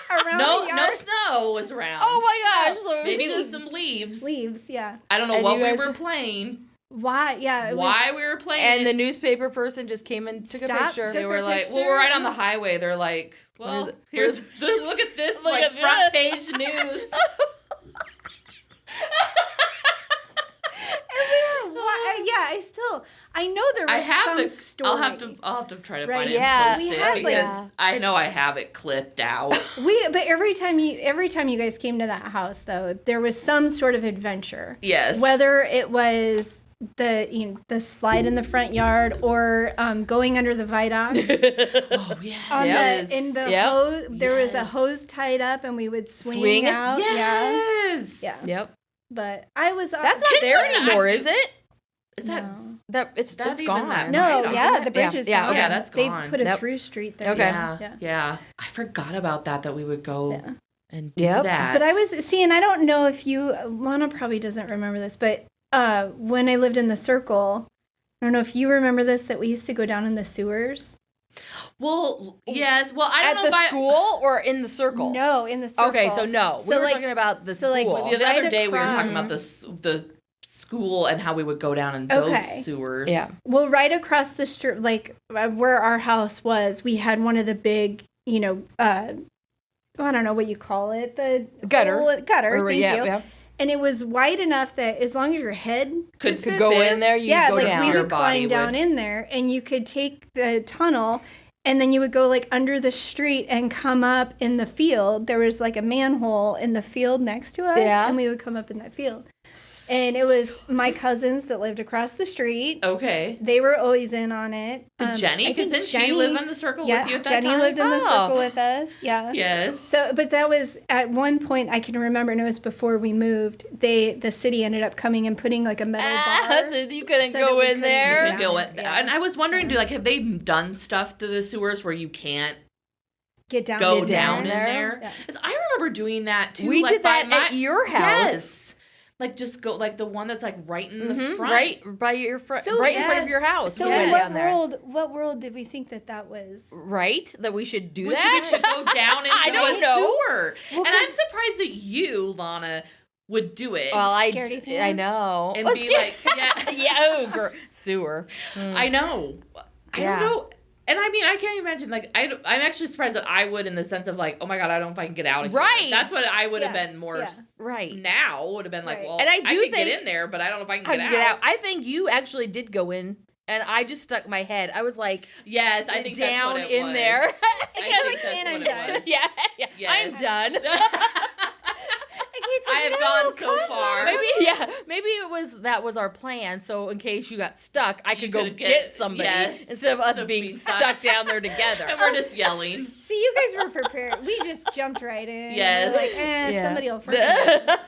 Around no the yard. snow was around. Oh my gosh. So maybe with some leaves. Leaves, yeah. I don't know what we were playing. Why? Yeah. Why we were playing. And the newspaper person just came and took a picture. They were like, well, we're right on the highway. They're like, well, look at this, Look at front page news. I know there was some story. I'll have to try to find it Yeah. and post it because I know I have it clipped out. But every time you guys came to that house though, there was some sort of adventure. Yes. Whether it was the slide in the front yard or going under the viaduct. Oh yeah. Hose, there was a hose tied up and we would swing out. Yes. Yeah. Yep. But I was That's not there anymore, is it? Is that it's even gone? that No, wide, yeah, isn't the it? bridge is Yeah, gone. yeah, that's gone. They put a through street there. Okay. Yeah. I forgot about that we would go and do Yep. that. But I was seeing, I don't know if Lana probably doesn't remember this, but when I lived in the Circle, I don't know if you remember this, that we used to go down in the sewers. Well, yes. Well, I don't know at the school or in the Circle. No, in the Circle. Okay, so no, we were talking about the school. The other day we were talking about the school and how we would go down in those sewers. Yeah. Well, right across the street, like where our house was, we had one of the big, I don't know what you call it, the gutter. Gutter. Thank you. Yeah. And it was wide enough that as long as your head could go in there, you go down. We would climb down in there, and you could take the tunnel, and then you would go like under the street and come up in the field. There was like a manhole in the field next to us, and we would come up in that field. And it was my cousins that lived across the street. Okay. They were always in on it. Did Jenny? Because didn't she live in the Circle with you at that time? Jenny lived in the Circle with us. Yeah. Yes. So, but that was at one point I can remember, and it was before we moved. The city ended up coming and putting like a metal bar. So you couldn't go in there. You could go in. And I was wondering, have they done stuff to the sewers where you can't Get down. go Get down down in there. there. Yeah. 'Cause I remember doing that too. We like, did by that at your house. Yes. Like just go like the one that's like right in the front. Right by your front, So, right in front of yes. your house. So We went in down there. what world did we think that was? Right? That we should do We that? should go down into I don't a know. sewer. Well, and I'm 'cause- surprised that you, Lana, would do it. Well, Scaredy I pants. know. and Let's be get- like, yeah. yeah, oh, girl. Sewer. I know. I Yeah. don't know. And I mean, I can't imagine. Like, I'm actually surprised that I would, in the sense of like, oh my god, I don't know if I can get out of here. Right. That's what I would have Yeah. been more. Yeah. Right. Now would have been like, Right. well, And I do can think- get in there, but I don't know if I can I get, can get out. I think you actually did go in, and I just stuck my head. I was like Yes, I think down that's what it in was. there. I think that's "Man, what I'm it done." was. yeah, Yes. I'm done. I have gone so far. Maybe that was our plan. So in case you got stuck, I could go could get somebody yes, instead of us to being be stuck down there together. And we're just yelling. See, you guys were prepared. We just jumped right in. Yes. We're like, Yeah. somebody will forget.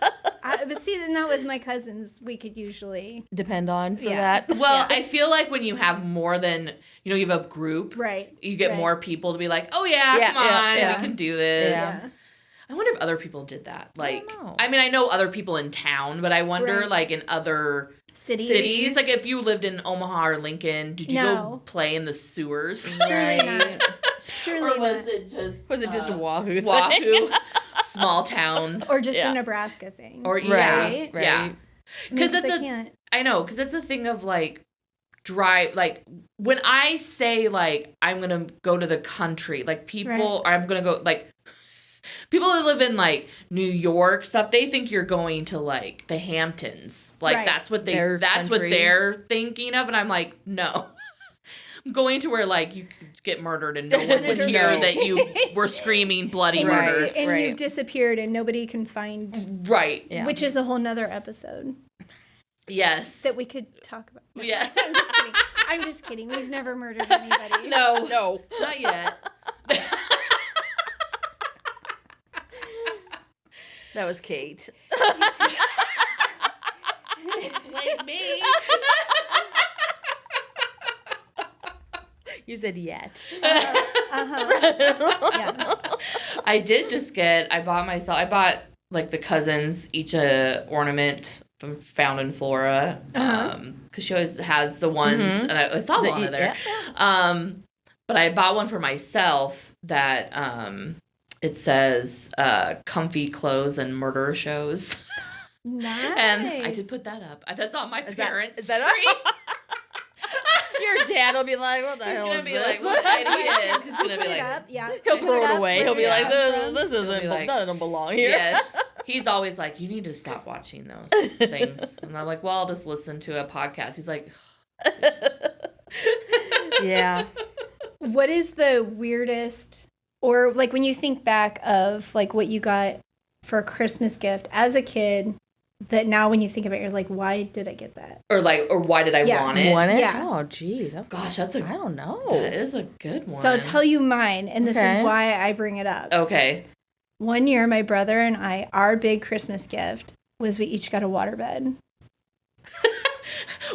But see, then that was my cousins. We could usually. Depend on for Yeah. that. Well, I feel like when you have more than, you have a group, Right. you get Right. more people to be like, oh yeah, Yeah, come yeah, on, yeah. we can do this. Yeah. I wonder if other people did that. Like, know. I mean, I know other people in town, but I wonder, Right. like, in other Cities. like, if you lived in Omaha or Lincoln, did you go No. play in the sewers? Surely Right. not. Surely Or was not. it just Was it just a Wahoo thing? Wahoo, small town? Or just Yeah. a Nebraska thing. Or Right, yeah, right. yeah. Because Because it's I can't. I know, because it's a thing of like drive, like when I say like I'm gonna go to the country, like people, or I'm gonna go, like people that live in like New York stuff, they think you're going to like the Hamptons, like Right. that's what Their that's what country. they're thinking of, and I'm like, no. I'm going to where like you could get murdered and no one would No. hear that you were screaming bloody And, Right. murder. and right. you've disappeared and nobody can find, Right. Yeah. which is a whole nother episode Yes. that we could talk about. No, Yeah. I'm just kidding. I'm just kidding. We've never murdered anybody. No. No. Not yet. That was Kate. Blame me. You said yet. Yeah. I did just I bought like the cousins each a ornament from Found in Flora. Because she always has the ones, and I saw one of there. But I bought one for myself that it says comfy clothes and murder shows. Nice. And I did put that up. That's on my parents' is that tree. Your dad will be like, what the He's hell gonna is be this? like, what idiot is? He's gonna Put be it like, up. Yeah. He'll Put throw it up away. where He'll be it like, came this, from. this isn't, be like, that doesn't belong here. yes. He's always like, you need to stop watching those things. And I'm like, well, I'll just listen to a podcast. He's like, Yeah. What is the weirdest, or like when you think back of like what you got for a Christmas gift as a kid, that now when you think about it, you're like, why did I get that? or why did I Yeah. want it? Want it? Yeah. Oh, geez. Gosh, I don't know. that is a good one. So I'll tell you mine, and this Okay. is why I bring it up. Okay. One year, my brother and I, our big Christmas gift was we each got a waterbed.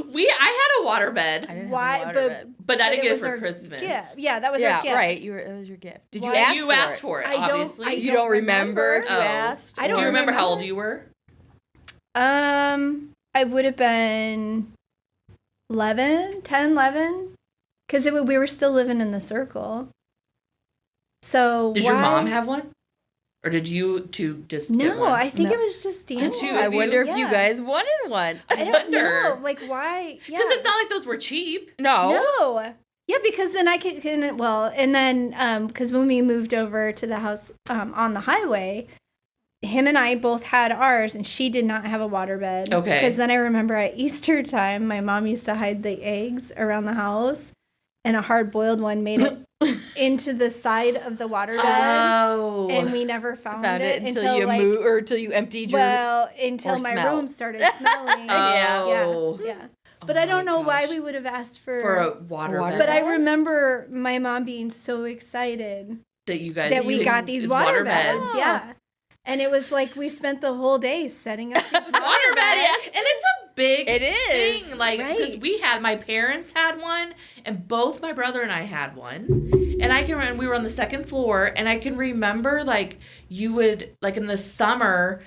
I had a waterbed, I didn't have a Why? waterbed. but I But didn't get it it was for our Christmas. gift. Yeah, that was Yeah, our gift. right. That was your gift. Did you Why? ask You for asked it? for it, I don't- obviously. I You don't don't remember if you Oh. asked? I don't Do you remember how remember. old you were? I would have been 10, 11. Because we were still living in the circle. So Did your mom have one? Or did you two just get No, one? I think No. it was just Daniel. Did you? I wonder if you Yeah. guys wanted one. I don't know. Like, why? Yeah. Because it's not like those were cheap. No. No. Yeah, because then I can well, and then because when we moved over to the house on the highway, him and I both had ours, and she did not have a waterbed. Okay. Because then I remember at Easter time, my mom used to hide the eggs around the house, and a hard-boiled one made it into the side of the waterbed, Oh. and we never found It until until you like, moved or until you emptied your. until or my smell. room started smelling. Oh. Yeah. But I don't my know why gosh. we would have asked For a water Water- But I bed? remember my mom being so excited that you guys that we used got these as water beds. beds. Yeah. And it was like we spent the whole day setting up these water Water bed, beds. and it's a big It is. thing. Like, because my parents had one, and both my brother and I had one. And I can remember, we were on the second floor, and I can remember, like, you would, like, in the summer,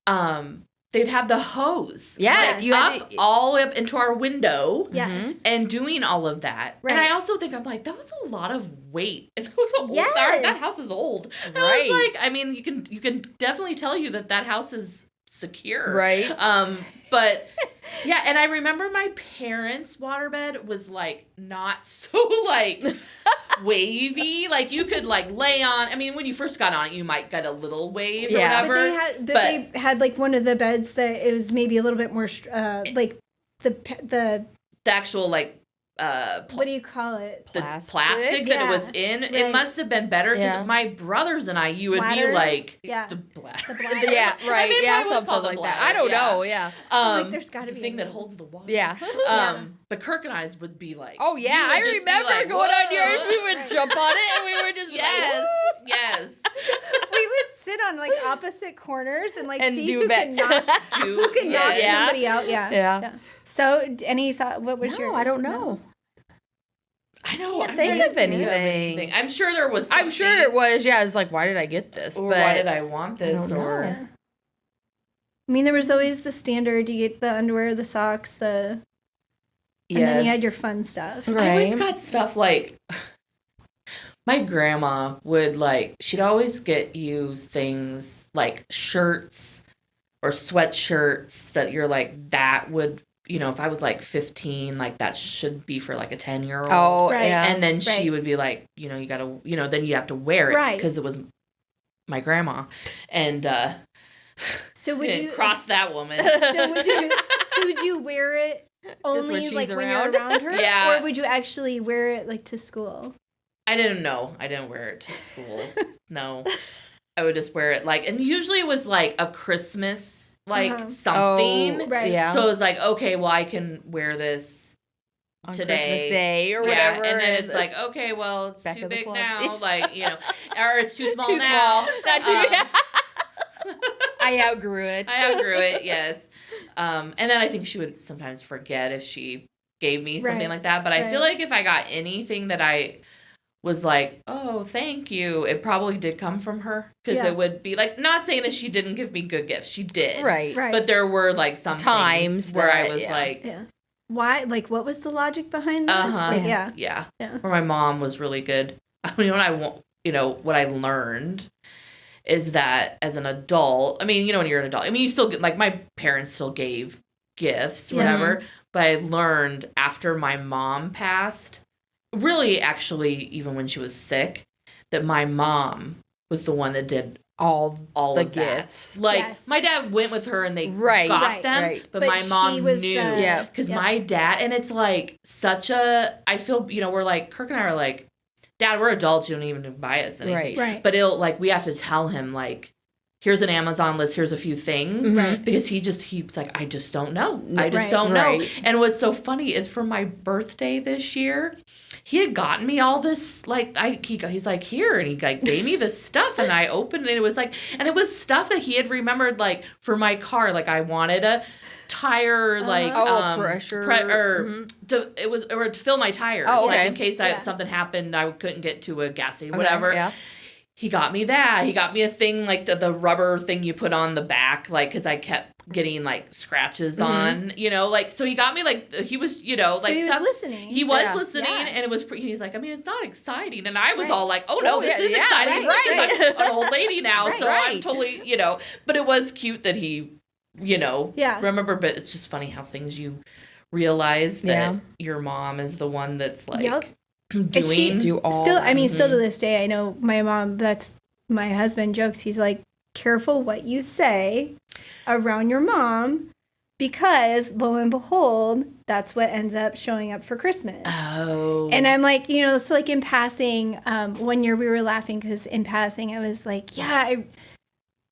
they'd have the hose. Yeah. Like, all up into our window. Yes. And doing all of that. Right. And I also think, I'm like, that was a lot of weight. And it was old. Yes. That house is old. And I was like, I mean, you can definitely tell you that house is secure. Right. But yeah, and I remember my parents' waterbed was like not so like wavy. Like you could like lay on. I mean, when you first got on it, you might get a little wave or whatever. But they had like one of the beds that it was maybe a little bit more like the actual like what do you call it? The plastic that it was in. Right. It must have been better because my brothers and I, you would be like the bladder. Yeah, right. I mean, yeah, something like that. I don't know. Yeah. Like there's got to be the thing that holds the water. Yeah. But Kirk and I's would be like. Oh yeah, I remember like, going on yours. We would jump on it and we would just yes. We would sit on like opposite corners and like see who could knock somebody out. Yeah. So, any thought? What was yours? I don't know. I know. I can't think of anything. I'm sure there was something. I'm sure it was. Yeah, I was like, why did I get this? Or why did I want this? I mean, there was always the standard. You get the underwear, the socks, and then you had your fun stuff. Right. I always got stuff like. My grandma would she'd always get you things like shirts or sweatshirts that you're like, that would, if I was like 15, like that should be for like a 10-year-old. Oh, right. Yeah. And then she would be like, you gotta, then you have to wear it because it was my grandma. And, so would you cross that woman? So would you wear it only like when you're around her? Yeah. Or would you actually wear it like to school? I didn't know. I didn't wear it to school. No. I would just wear it and usually it was like a Christmas, something. Oh, right. Yeah. So it was like, okay, well, I can wear this on today. Christmas Day or whatever. And then it's like, okay, well, it's too big now. Or it's too small too now. Small. Not too I outgrew it. Yes. And then I think she would sometimes forget if she gave me something like that. But I feel like if I got anything that I was like, oh, thank you, it probably did come from her. Because it would be not saying that she didn't give me good gifts. She did. Right. But there were some times where I was why? Like, what was the logic behind this? Yeah. Where my mom was really good. I mean, what I learned is that as an adult, I mean, when you're an adult, I mean, you still get, my parents still gave gifts, whatever. But I learned after my mom passed, really, actually, even when she was sick, that my mom was the one that did all the of gifts. That. My dad went with her and they got them, but my mom knew. Because my dad, and it's such a, I feel, we're Kirk and I are like, Dad, we're adults, you don't even buy us anything. Right. But it'll, we have to tell him, here's an Amazon list, here's a few things. Right. Because he's like, I just don't know. I just don't know. And what's so funny is for my birthday this year, he had gotten me all this, he's like, here, and he gave me this stuff, and I opened it, and it was and it was stuff that he had remembered, for my car, I wanted a tire, pressure, to fill my tires, in case something happened, I couldn't get to a gas station, whatever. Yeah. He got me that. He got me a thing the rubber thing you put on the back, because I kept getting scratches on, so he got me he was, so he was listening. He was listening, and it was he's like, I mean, it's not exciting, and I was all like, oh no, this is exciting, because I'm an old lady now, so I'm totally, but it was cute that he, remember, but it's just funny how things you realize that your mom is the one that's still to this day, I know my mom, that's my husband jokes, he's like, careful what you say around your mom, because lo and behold, that's what ends up showing up for Christmas. Oh. And I'm like, so in passing, one year we were laughing because in passing I was like,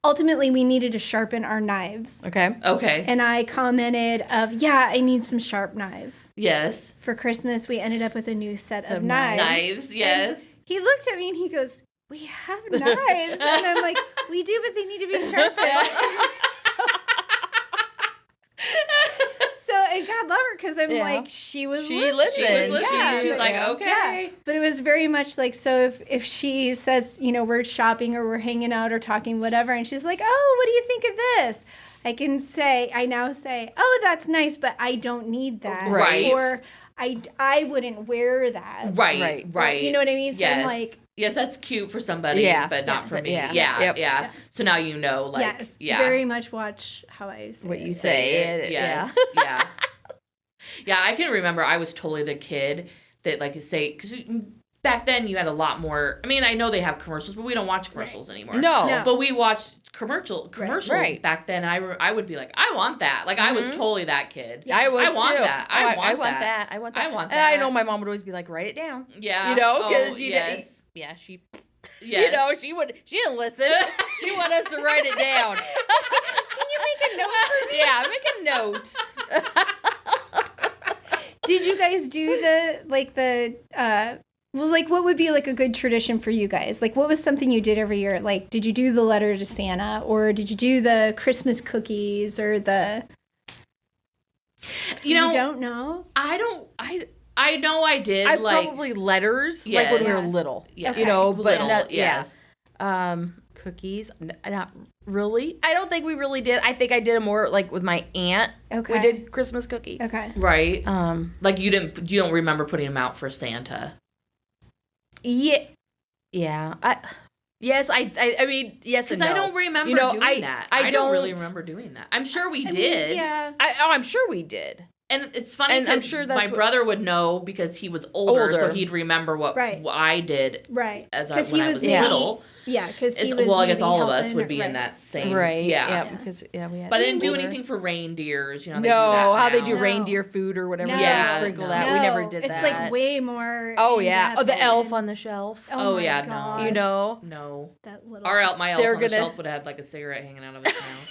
ultimately we needed to sharpen our knives. Okay. And I commented I need some sharp knives. Yes. For Christmas, we ended up with a new set of knives. Knives, yes. And he looked at me and he goes, we have knives. And I'm like, we do, but they need to be sharpened. because I'm Yeah. like, she was She listening. listened. She was listening. Yeah. She's like, Yeah. okay. Yeah. But it was very much like, so if she says, we're shopping or we're hanging out or talking, whatever, and she's like, oh, what do you think of this? I now say, oh, that's nice, but I don't need that. Right. Or I wouldn't wear that. Right. You know what I mean? So Yes. I'm like, yes, that's cute for somebody, Yeah. but not for Yes. me. Yeah. Yeah. Yep. Yeah. So now you know, like, yes, yeah. very much watch how I say What it. you say it. Yes. Yeah. Yeah, I can remember I was totally the kid that, like, because back then you had a lot more. I mean, I know they have commercials, but we don't watch commercials anymore. No. No. But we watched commercials Right. back then. I would be like, I want that. Like, I was totally that kid. I was I want too. that. Oh, I want that. I want that. I want And I that. know my mom would always be like, write it down. Yeah. Because yes. yeah, she. Yes. She didn't listen. She wanted us to write it down. Can you make a note for me? Yeah, make a note. Did you guys do what would be like a good tradition for you guys? Like, what was something you did every year? Like, did you do the letter to Santa, or did you do the Christmas cookies, or the? You know, don't know. I know I did. Probably letters, like when we were Yes. little. Yes. But Little, not, yes. Cookies, not really. I don't think we really did. I think I did it more like with my aunt. Okay. We did Christmas cookies. Okay. Right. Like You don't remember putting them out for Santa. yeah, yeah. I mean yes and Because no. I don't remember doing that. I don't really don't- remember doing that. I'm sure we I did. mean, yeah. I'm sure we did. And it's funny And I'm because sure that's my what- brother would know because he was older, so Older. he'd remember what Right. I did Right. when I 'Cause he was maybe- little. Yeah, because he It's, was. well, I guess maybe all of us helping would or- be in right. that same. Right. Yeah. Yeah. Because we had. But I didn't do older. anything for reindeers. They No, do that how they now. do No. reindeer food or whatever. No. they Yeah, sprinkle no. that. No, We never did it's that. like way more. Oh yeah. in-depth Oh, the elf and- on the shelf. Oh, my yeah, no. gosh. You know. No. That little. My elf They're on the gonna- shelf would have had like a cigarette hanging out of his mouth.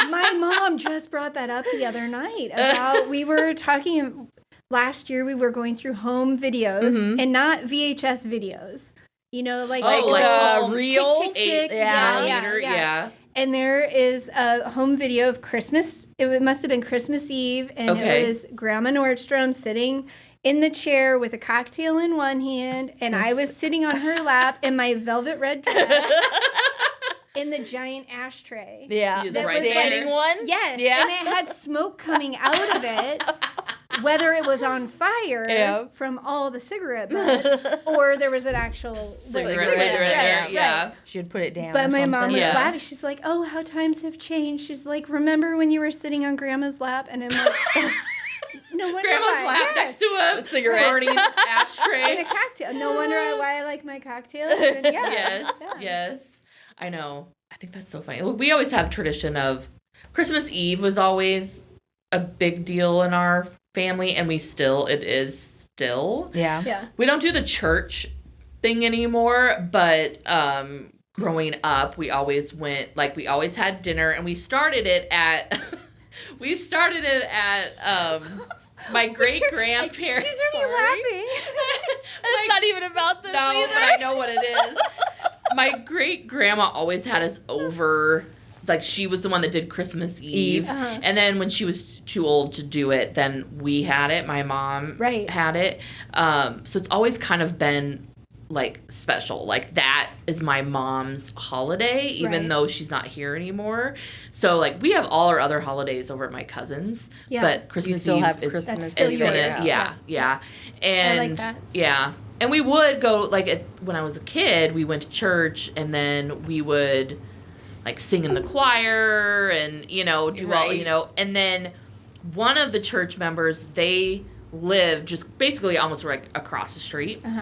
My mom just brought that up the other night about we were talking last year. We were going through home videos and not VHS videos. Like home reels. tick, tick, tick. Yeah. Yeah. And there is a home video of Christmas. It must have been Christmas Eve, and Okay. it was Grandma Nordstrom sitting in the chair with a cocktail in one hand, and I was sitting on her lap in my velvet red dress in the giant ashtray. Yeah. Just The right standing there. one. Yes, Yeah. and it had smoke coming out of it, whether it was on fire Yeah. from all the cigarette butts or there was an actual Cigarette Cigarette lighter in there. right. Yeah. She'd put it down. But or my mom something. was Yeah. laughing. She's like, "Oh, how times have changed." She's like, "Remember when you were sitting on Grandma's lap?" And I'm like, "No wonder Grandma's why." lap Yes. next to a cigarette. burning And ashtray. a cocktail. No wonder why I like my cocktails. And yeah. Yes, Yeah. yes. I know. I think that's so funny. We always had a tradition of Christmas Eve was always a big deal in our family, and it is still. Yeah. Yeah. We don't do the church thing anymore, but growing up, we always had dinner, and we started it at my great grandparents. She's already laughing. It's not even about this No, either. but I know what it is. My great grandma always had us over. Like, she was the one that did Christmas Eve. Uh-huh. And then when she was too old to do it, then we had it. My mom Right. had it. So it's always kind of been like special. Like, that is my mom's holiday, even Right. though she's not here anymore. So like, we have all our other holidays over at my cousin's, Yeah. but Christmas still Eve have is Christmas That's still is yours. gonna, yeah. And I like that. yeah. And we would go, like, when I was a kid, we went to church, and then we would, like, sing in the choir and, do all, Right. and then one of the church members, they lived just basically almost like across the street. Uh-huh.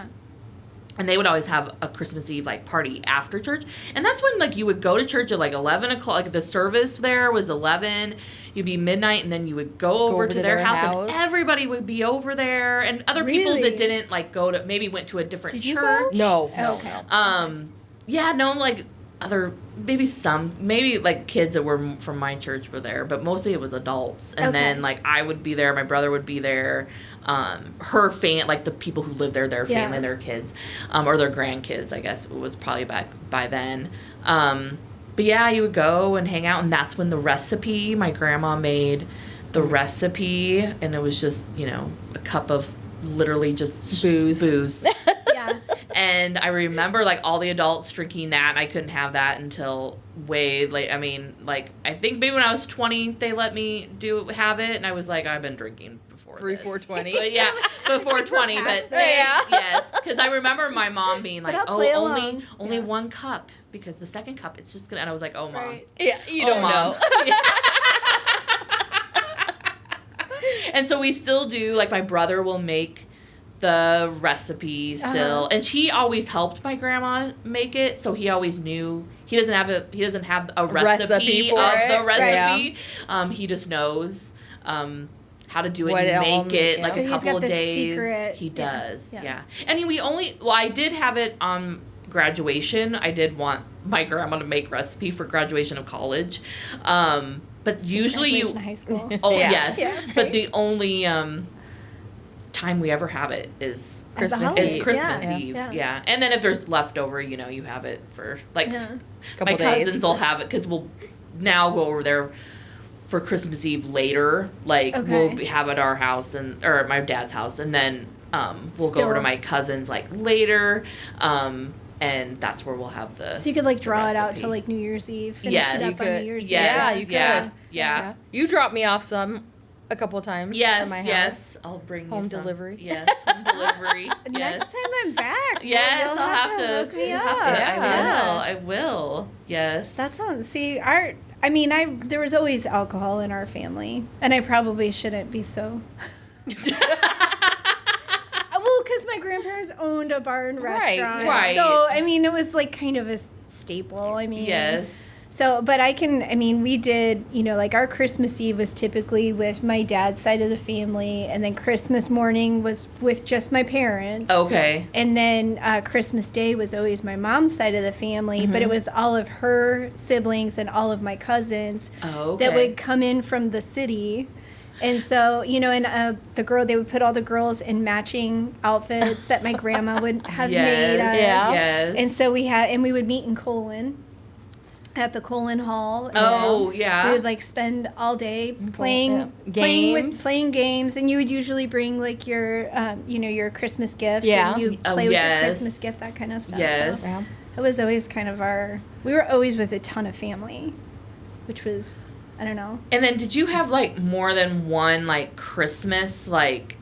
And they would always have a Christmas Eve, like, party after church. And that's when, like, you would go to church at, like, 11 o'clock. Like, the service there was 11. You'd be midnight, and then you would go over to their house, and everybody would be over there. And other people Really? that didn't, like, maybe went to a different Did you church. go? No. Okay. Yeah, no, like, maybe, like, kids that were from my church were there, but mostly it was adults. And Okay. then, like, I would be there, my brother would be there, her like, the people who lived there, their Yeah. family, their kids, or their grandkids, I guess it was probably back by then. But yeah, you would go and hang out, and that's when the recipe my grandma made the recipe, and it was just, a cup of literally just booze. Yeah. And I remember, like, all the adults drinking that, and I couldn't have that until way late. I mean, like, I think maybe when I was 20, they let me have it, and I was like, I've been drinking before this. 420. But yeah, before 20. But yes, because I remember my mom being like, only one cup, because the second cup, it's just gonna. And I was like, oh, Mom. Right. Yeah, you don't know. And so we still do, like, my brother will make the recipe still, and he always helped my grandma make it, so he always knew. He doesn't have a recipe for of it. the recipe. Right. He just knows how to do it What and make it like so a couple of days. Secret. He does, yeah. And I did have it on graduation. I did want my grandma to make recipe for graduation of college. But usually high school. Oh, Yeah. yes. Yeah, right. But the only time we ever have it is Christmas Eve. Yeah. Yeah. And then if there's leftover, you have it for, like, Couple my days. cousins will have it, because we'll now go over there for Christmas Eve later. Like, we'll have it at our house or at my dad's house, and then we'll go over to my cousins, like, later. And that's where we'll have the So you could, like, draw it out recipe. to, like, New Year's Eve. Finish Yes. it You up on New Year's Eve. Yes. Yeah, you could. Yeah. You dropped me off some a couple of times. Yes, at my house. yes. I'll bring Home you some. delivery. Yes, home delivery. Yes. Next time I'm back. Yes, you'll I'll have to. hook me You'll up. have to. Yeah. I will. Yes. That sounds. See, there was always alcohol in our family, and I probably shouldn't be so. Well, because my grandparents owned a bar and restaurant, right. So it was like kind of a staple. Yes. So, but we did, like our Christmas Eve was typically with my dad's side of the family, and then Christmas morning was with just my parents. Okay. And then Christmas Day was always my mom's side of the family, but it was all of her siblings and all of my cousins that would come in from the city. And so, they would put all the girls in matching outfits that my grandma would have made us. Yes. And so we would meet in Colon. At the Colon Hall. Oh, yeah. We would like spend all day playing games, and you would usually bring like your your Christmas gift. Yeah. And you play with your Christmas gift, that kind of stuff. Yes. So it was always kind of we were always with a ton of family, which was, I don't know. And then did you have like more than one like Christmas, like,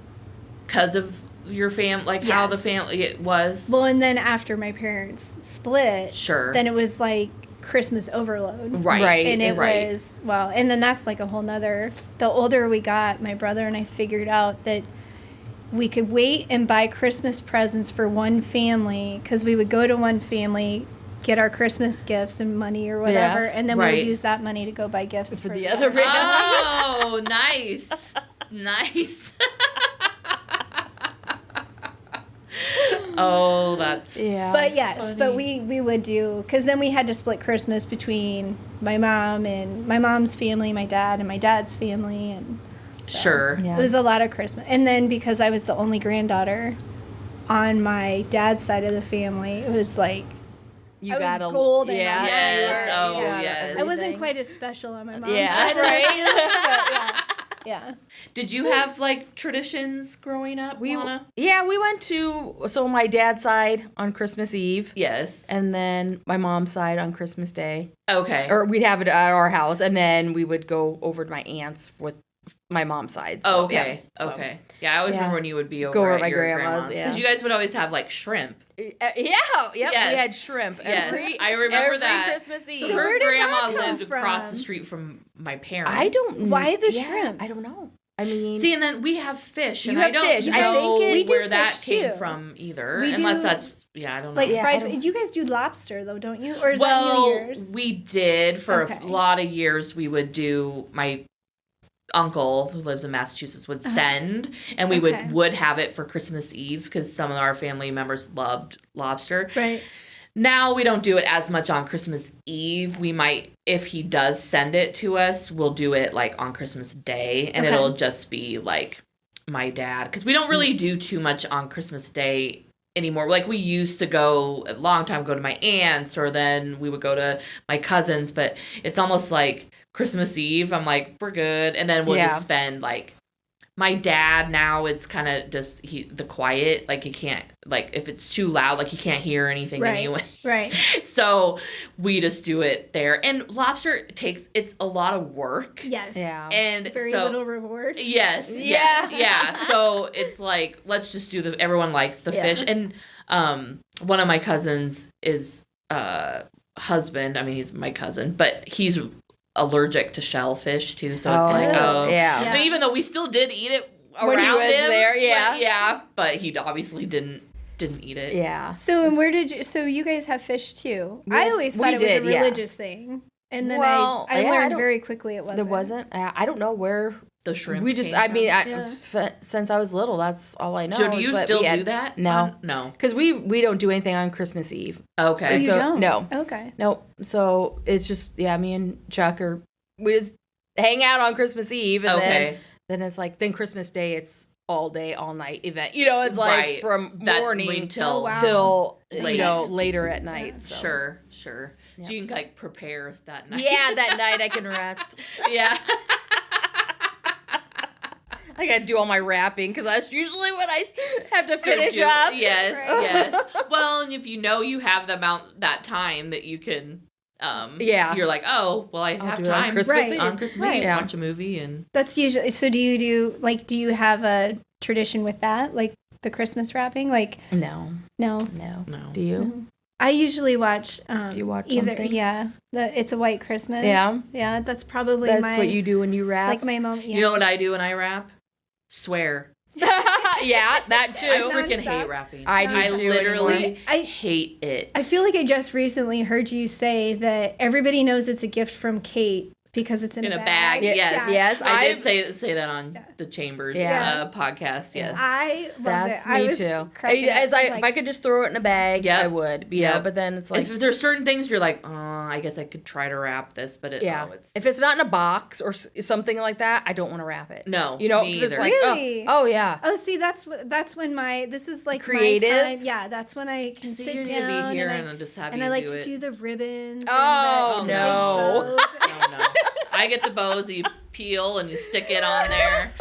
because of your family, like how the family it was? Well, and then after my parents split, Sure. then it was like Christmas overload. Right. And it was, and then that's like a whole nother, the older we got, my brother and I figured out that we could wait and buy Christmas presents for one family, because we would go to one family, get our Christmas gifts and money or whatever, and then we would use that money to go buy gifts For the other family. Oh, nice. Nice. Oh, that's But yes, funny. but we would do, because then we had to split Christmas between my mom and my mom's family, my dad and my dad's family, and so sure. Yeah. it was a lot of Christmas. And then because I was the only granddaughter on my dad's side of the family, it was like You I got was a golden. Yeah. on that Yes. part. Oh, Yeah. yes. I wasn't quite as special on my mom's Yeah. side of the family, but yeah. Did you have like traditions growing up, Lana? We went to my dad's side on Christmas Eve. Yes. And then my mom's side on Christmas Day. Okay. Or we'd have it at our house, and then we would go over to my aunt's with my mom's side. So, okay. Yeah, so. Okay. Yeah, I always remember when you would be over Go over at my your grandma's, because you guys would always have like shrimp. Yep. Yes. We had shrimp. I remember every that. Christmas Eve. So Her where did grandma that come lived across the from? street from my parents. I don't. Why the yeah, shrimp? I don't know. I mean, See, and then we have fish, and You I have don't fish. I know think we do where that fish, came too. from either. We Unless do- that's I don't know. Like Yeah, I fried. don't- You guys do lobster though, don't you? Or is that New well, Year's? we did for Okay. a lot of years. We would do my uncle who lives in Massachusetts would send, and we Okay. would have it for Christmas Eve because some of our family members loved lobster. Right. Now we don't do it as much on Christmas Eve. We might, if he does send it to us, we'll do it like on Christmas Day, and Okay. it'll just be like my dad, because we don't really do too much on Christmas Day anymore. Like we used to go a long time ago to my aunts, or then we would go to my cousins, but it's almost like Christmas Eve, I'm like, we're good. And then we'll just spend, like, my dad now, it's kind of just, the quiet, like, he can't, like, if it's too loud, like, he can't hear anything anyway. Right. So we just do it there. And lobster it's a lot of work. Yes. Yeah. And very little reward. Yes. Yeah. Yeah. So it's like, let's just do everyone likes the fish. And one of my cousins is husband, I mean, he's my cousin, but he's allergic to shellfish too, so it's yeah. I mean, even though we still did eat it when he around was him there, but he obviously didn't eat it. Yeah. So and where did you? So you guys have fish too? I always thought it was a religious thing, and then I learned very quickly it wasn't. There wasn't. I don't know where the shrimp. We just. I mean, since I was little, that's all I know. So do you still do that? No, no, because we don't do anything on Christmas Eve. Okay, you don't? No. Okay. No. So it's just me and Chuck we just hang out on Christmas Eve, and then it's like Christmas Day, it's all day, all night event. You know, it's like from morning till later at night. So. Sure. Yeah. So you can like prepare that night. Yeah, that night I can rest. Yeah. I gotta do all my wrapping because that's usually what I have to finish up. Yes, yes. Well, and if you have that time that you can, you're like, oh, well, I have time on Christmas Eve. On Christmas Eve, watch a movie and. That's usually. So do you have a tradition with that, like the Christmas wrapping? Like no. Do you? No. I usually watch. Do you watch either? something? Yeah, It's a White Christmas. Yeah, that's probably what you do when you wrap. Like my mom. Yeah. You know what I do when I wrap? Swear. Yeah, that too. I freaking hate rapping. I do too. Literally hate it. I feel like I just recently heard you say that everybody knows it's a gift from Kate because it's in a bag. Yes. I did say that on the Chambers podcast. Yes, I love it. Me too. If I could just throw it in a bag, I would. Yeah, but then it's like if there's certain things you're like, oh, I guess I could try to wrap this, but if it's not in a box or something like that, I don't want to wrap it. No, you know, me either. It's like, really? Oh yeah. Oh, see, that's when this is like creative. My time. Yeah, that's when I can sit you down need to be here and just have and you I like do to it. do the ribbons. Oh and no. No. I get the bows, you peel and you stick it on there.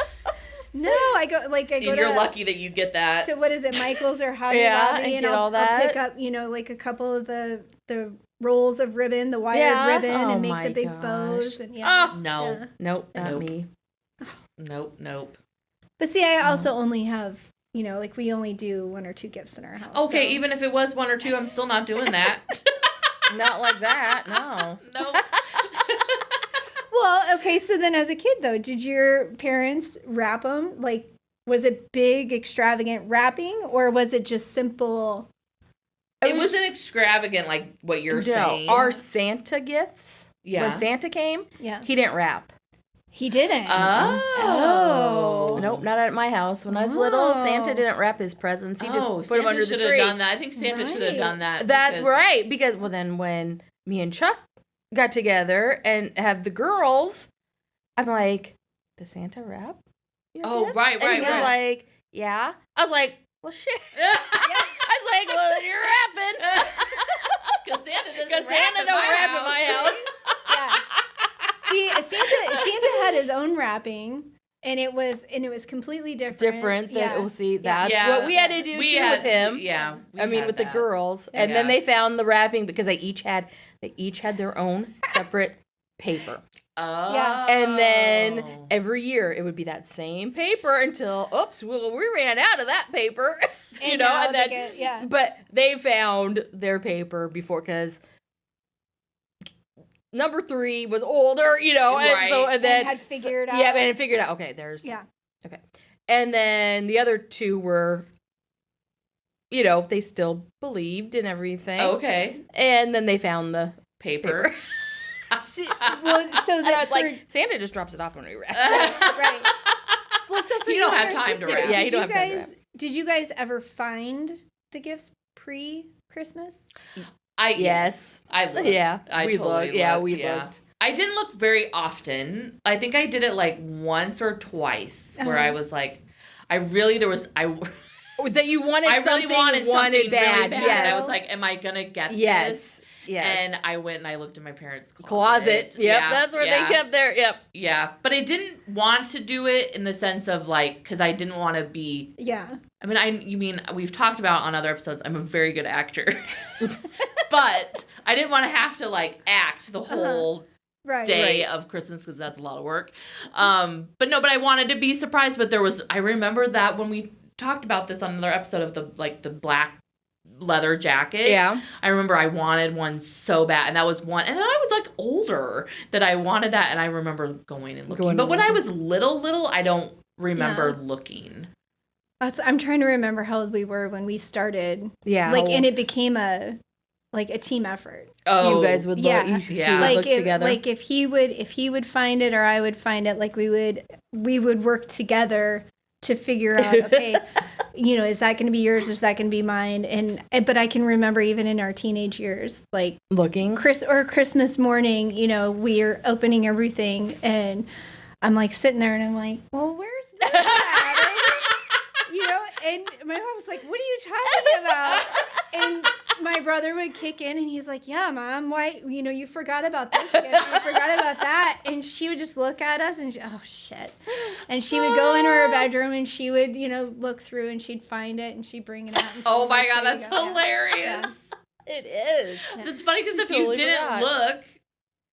No, I go and you're lucky that you get that. So what is it, Michael's or Hobby Lobby? And I'll pick up, like a couple of the rolls of ribbon, the wired ribbon, and make the big bows. And no. Nope, not me. Nope. But see, I also only have, we only do 1 or 2 gifts in our house. Okay, even if it was 1 or 2, I'm still not doing that. Not like that, no. Nope. Well, okay, so then as a kid, though, did your parents wrap them? Like, was it big, extravagant wrapping, or was it just simple? It wasn't extravagant like what you're saying. Our Santa gifts, when Santa came, he didn't wrap. He didn't? Oh. Nope, not at my house. When I was little, Santa didn't wrap his presents. He just put them under the tree. Santa should have done that. I think Santa should have done that. That's right, because, then when me and Chuck got together and have the girls, I'm like, does Santa wrap? Right. And he was like, yeah. I was like, well, shit. I was like, well, you're rapping. Because Santa don't rap at my house. Yeah. See, Santa had his own wrapping. And it was completely different. That's what we had to do with him. Yeah. With the girls. And then they found the wrapping because they each had their own separate paper. Oh. Yeah. And then every year it would be that same paper until we ran out of that paper. But they found their paper before because number 3 was older, and then had figured out. Yeah, and figured out. Okay, okay, and then the other 2 were, they still believed in everything. Okay, and then they found the paper. So I was like, Santa just drops it off when we wrap. Right. Well, so for you don't have time to wrap. Yeah, you don't have time to wrap. Did you guys ever find the gifts pre-Christmas? Yes. I looked. Yeah. I totally looked. Yeah, we looked. I didn't look very often. I think I did it like once or twice where I was like, that you wanted something really wanted something bad. really bad. Yes. I was like, am I going to get this? Yes. Yes. And I went and I looked in my parents' closet. Yep, Yeah, that's where yeah. they kept their. Yep. Yeah, but I didn't want to do it in the sense of like, because I didn't want to be. Yeah. I mean, you mean we've talked about on other episodes. I'm a very good actor, but I didn't want to have to like act the whole day of Christmas because that's a lot of work. But I wanted to be surprised. But I remember that when we talked about this on another episode of the black leather jacket. Yeah. I remember I wanted one so bad, and that was one. And then I was like older that I wanted that, and I remember going and looking. But when I was little, I don't remember looking. I'm trying to remember how old we were when we started. Yeah. And it became a team effort. Oh, you guys would look. Yeah. You two would look together. Like if he would find it or I would find it, like we would work together to figure out, okay, is that going to be yours? Is that going to be mine? But I can remember even in our teenage years, like looking Christmas morning, we're opening everything and I'm like sitting there and I'm like, well, where's that? And my mom was like, what are you talking about? And my brother would kick in and he's like, yeah, Mom, why, you forgot about this gift, you forgot about that. And she would just look at us and oh shit. And she would go into her bedroom and she would, look through and she'd find it and she'd bring it out. And oh my God, that's hilarious. Yeah. It is. It's funny because if totally you didn't forgot. look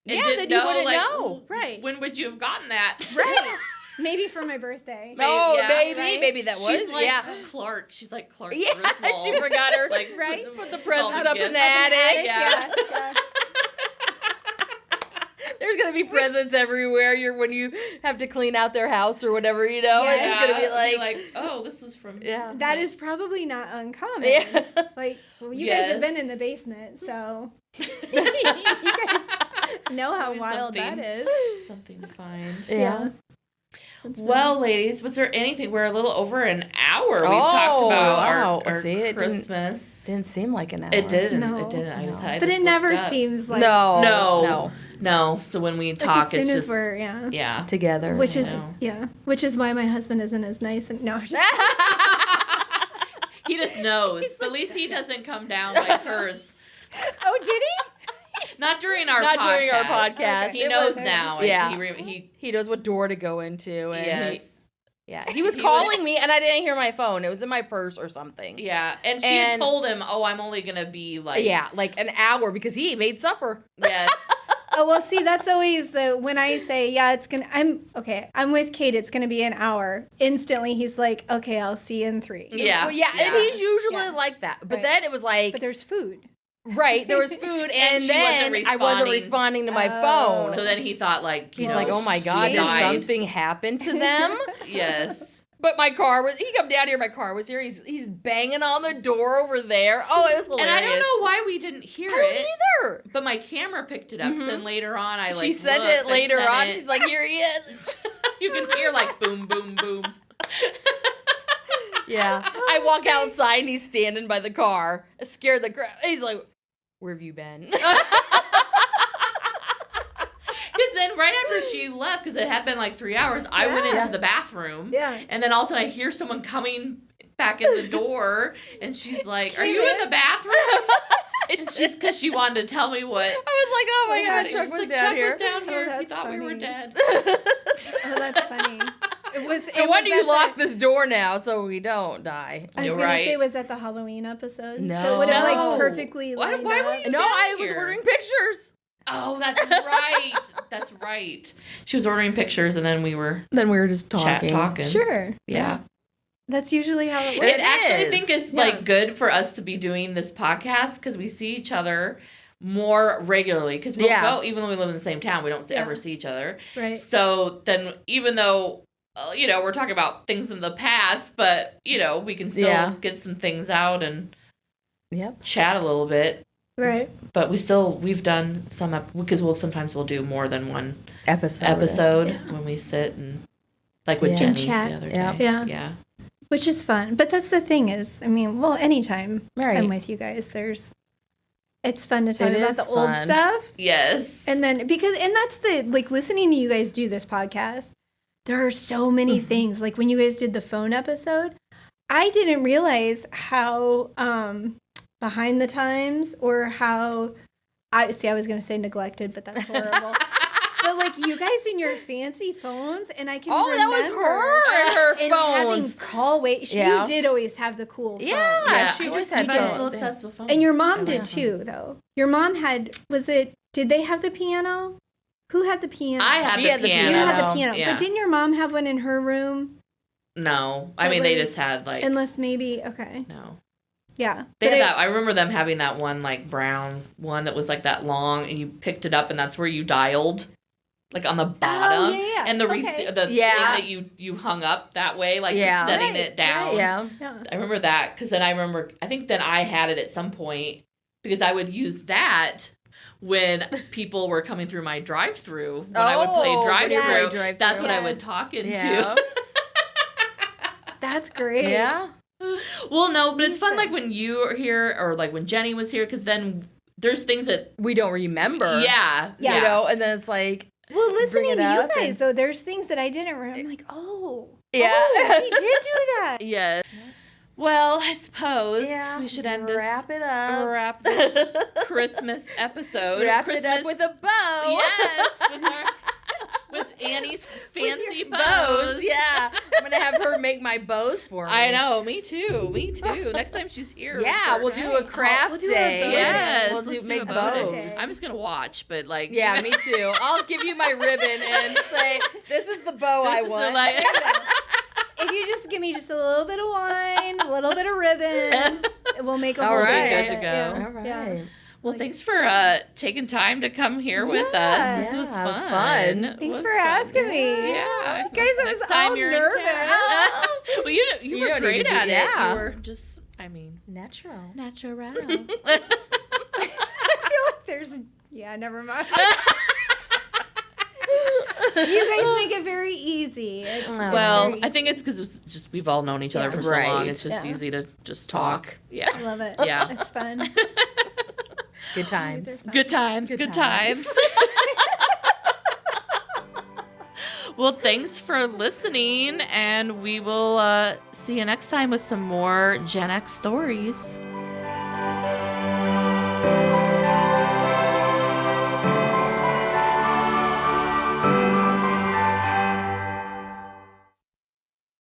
and then didn't you know, wouldn't like, know. Right. When would you have gotten that? Right. Maybe for my birthday. Maybe that was. She's like yeah. Clark. She's like Clark. Yeah, Griswold. she forgot her. Like, right? Put the presents up gifts. in the attic. Yeah. There's gonna be presents everywhere. When you have to clean out their house or whatever, Yeah. it's gonna be like, oh, this was from. Yeah. That is probably not uncommon. Yeah. Like, well, you guys have been in the basement, so you guys know how wild that is. Something to find. Yeah. Well, ladies, was there anything? We're a little over an hour. We've talked about our See, Christmas. Didn't seem like an hour. It didn't. No. It didn't. I just had. But it never seems like No. So when we talk, as soon it's as just we're together. which is why my husband isn't as nice and no. He just knows. But at least he doesn't come down like hers. Oh, did he? Not during our podcast. He knows now. Yeah. He knows what door to go into. And yes. He was calling me, and I didn't hear my phone. It was in my purse or something. Yeah. And she had told him, I'm only going to be like... Yeah, like an hour because he made supper. Yes. Oh, well, see, that's always when I say, I'm with Kate, it's going to be an hour. Instantly, he's like, okay, I'll see you in 3. Yeah. Well, and he's usually like that. But then it was like... But there's food. Right, there was food, and then wasn't I wasn't responding to my phone. So then he thought, like, he's like, oh my God, did something happen to them? Yes. But my car he come down here, my car was here, he's banging on the door over there. Oh, it was hilarious. And I don't know why we didn't hear it. either. But my camera picked it up, so then later on, she sent it later on, she's like, here he is. You can hear, like, boom, boom, boom. Yeah. I walk outside, and he's standing by the car, scared the crap. He's like, where have you been? Because then right after she left, because it had been like 3 hours, I went into the bathroom. Yeah. And then all of a sudden I hear someone coming back in the door, and she's like, are you in the bathroom? It's just because she wanted to tell me what. I was like, oh my God, Chuck was down here. Chuck was down here. Oh, He thought funny. we were dead. Oh, that's funny. No wonder you lock this door now so we don't die. I was going to say, was that the Halloween episode? No. So it would have like perfectly Why lined were up. you No, down I was here? ordering pictures. Oh, that's right. That's right. She was ordering pictures, and then we were just talking. talking. Sure. Yeah. That's usually how it works. It actually think is like good for us to be doing this podcast because we see each other more regularly because we'll go, even though we live in the same town, we don't ever see each other. Right. So then even though, we're talking about things in the past, but, we can still get some things out and chat a little bit. Right. But we've done some, because sometimes we'll do more than one episode when we sit and, like with Jenny chat. the other day. Yeah. Which is fun. But that's the thing is, anytime I'm with you guys, it's fun to talk about the old stuff. Yes. And then, that's listening to you guys do this podcast, there are so many things. Like when you guys did the phone episode, I didn't realize how behind the times or how I was going to say neglected, but that's horrible. But like you guys in your fancy phones, and I can remember that was her and her and phones. having call wait. You did always have the cool phone. Yeah, she always had I'm phones. still obsessed with phones. And your mom I did like too, phones. though. Your mom had, did they have the piano? Who had the piano? I had She the had the piano. You had the piano. Yeah. But didn't your mom have one in her room? No. I That mean, they was- just had like, Unless maybe, okay. no. Yeah. They But had that. I remember them having that one like brown one that was like that long, and you picked it up, and that's where you dialed, like on the bottom, yeah. and the Okay. the Yeah. thing that you hung up that way, like Yeah. just setting Right, it down. right. Yeah. Yeah. I remember that because then I think then I had it at some point because I would use that when people were coming through my drive-through. When I would play Oh, drive-through, yes. that's what I Yes. would talk into. Yeah. That's great. Yeah. Well, no, but it's Used fun to- like when you are here or like when Jenny was here because then there's things that We don't remember. yeah. You know, and then it's like, Well, listening it to you up guys, though, there's things that I didn't remember. I'm like, oh. Yeah. Oh, he did do that. Yeah. Well, I suppose yeah, we should end this wrap it up. wrap this Christmas episode. Wrap Christmas, it up with a bow. Yes, with Annie's fancy Your bows. Yeah. I'm gonna have her make my bows for me. I know, me too. Next time she's here. Yeah, we'll do a craft We'll do a day. bow Yes, We'll let's make a bow bows. day. I'm just gonna watch, but like Yeah, me too. I'll give you my ribbon and say, this is the bow I this is want. like If you just give me just a little bit of wine, a little bit of ribbon, we'll make a All whole right. day. Good to go. Yeah. All right. Yeah. well, thanks for taking time to come here with us. This Yeah, was it fun. was fun. It Thanks was for fun. asking me. Yeah. Guys, I Next was time all you're nervous. in town. Well, you were don't need great to be- at it. yeah. You were just, I mean, Natural. natural. I feel like there's, never mind. You guys make it very easy. It's Well, very I think it's because it's just we've all known each other Yeah, for so long. right. It's just Yeah. easy to just talk. Yeah. I love it. Yeah. It's fun. Good times. These are fun. Good times. Good times. Well, thanks for listening, and we will see you next time with some more Gen X stories.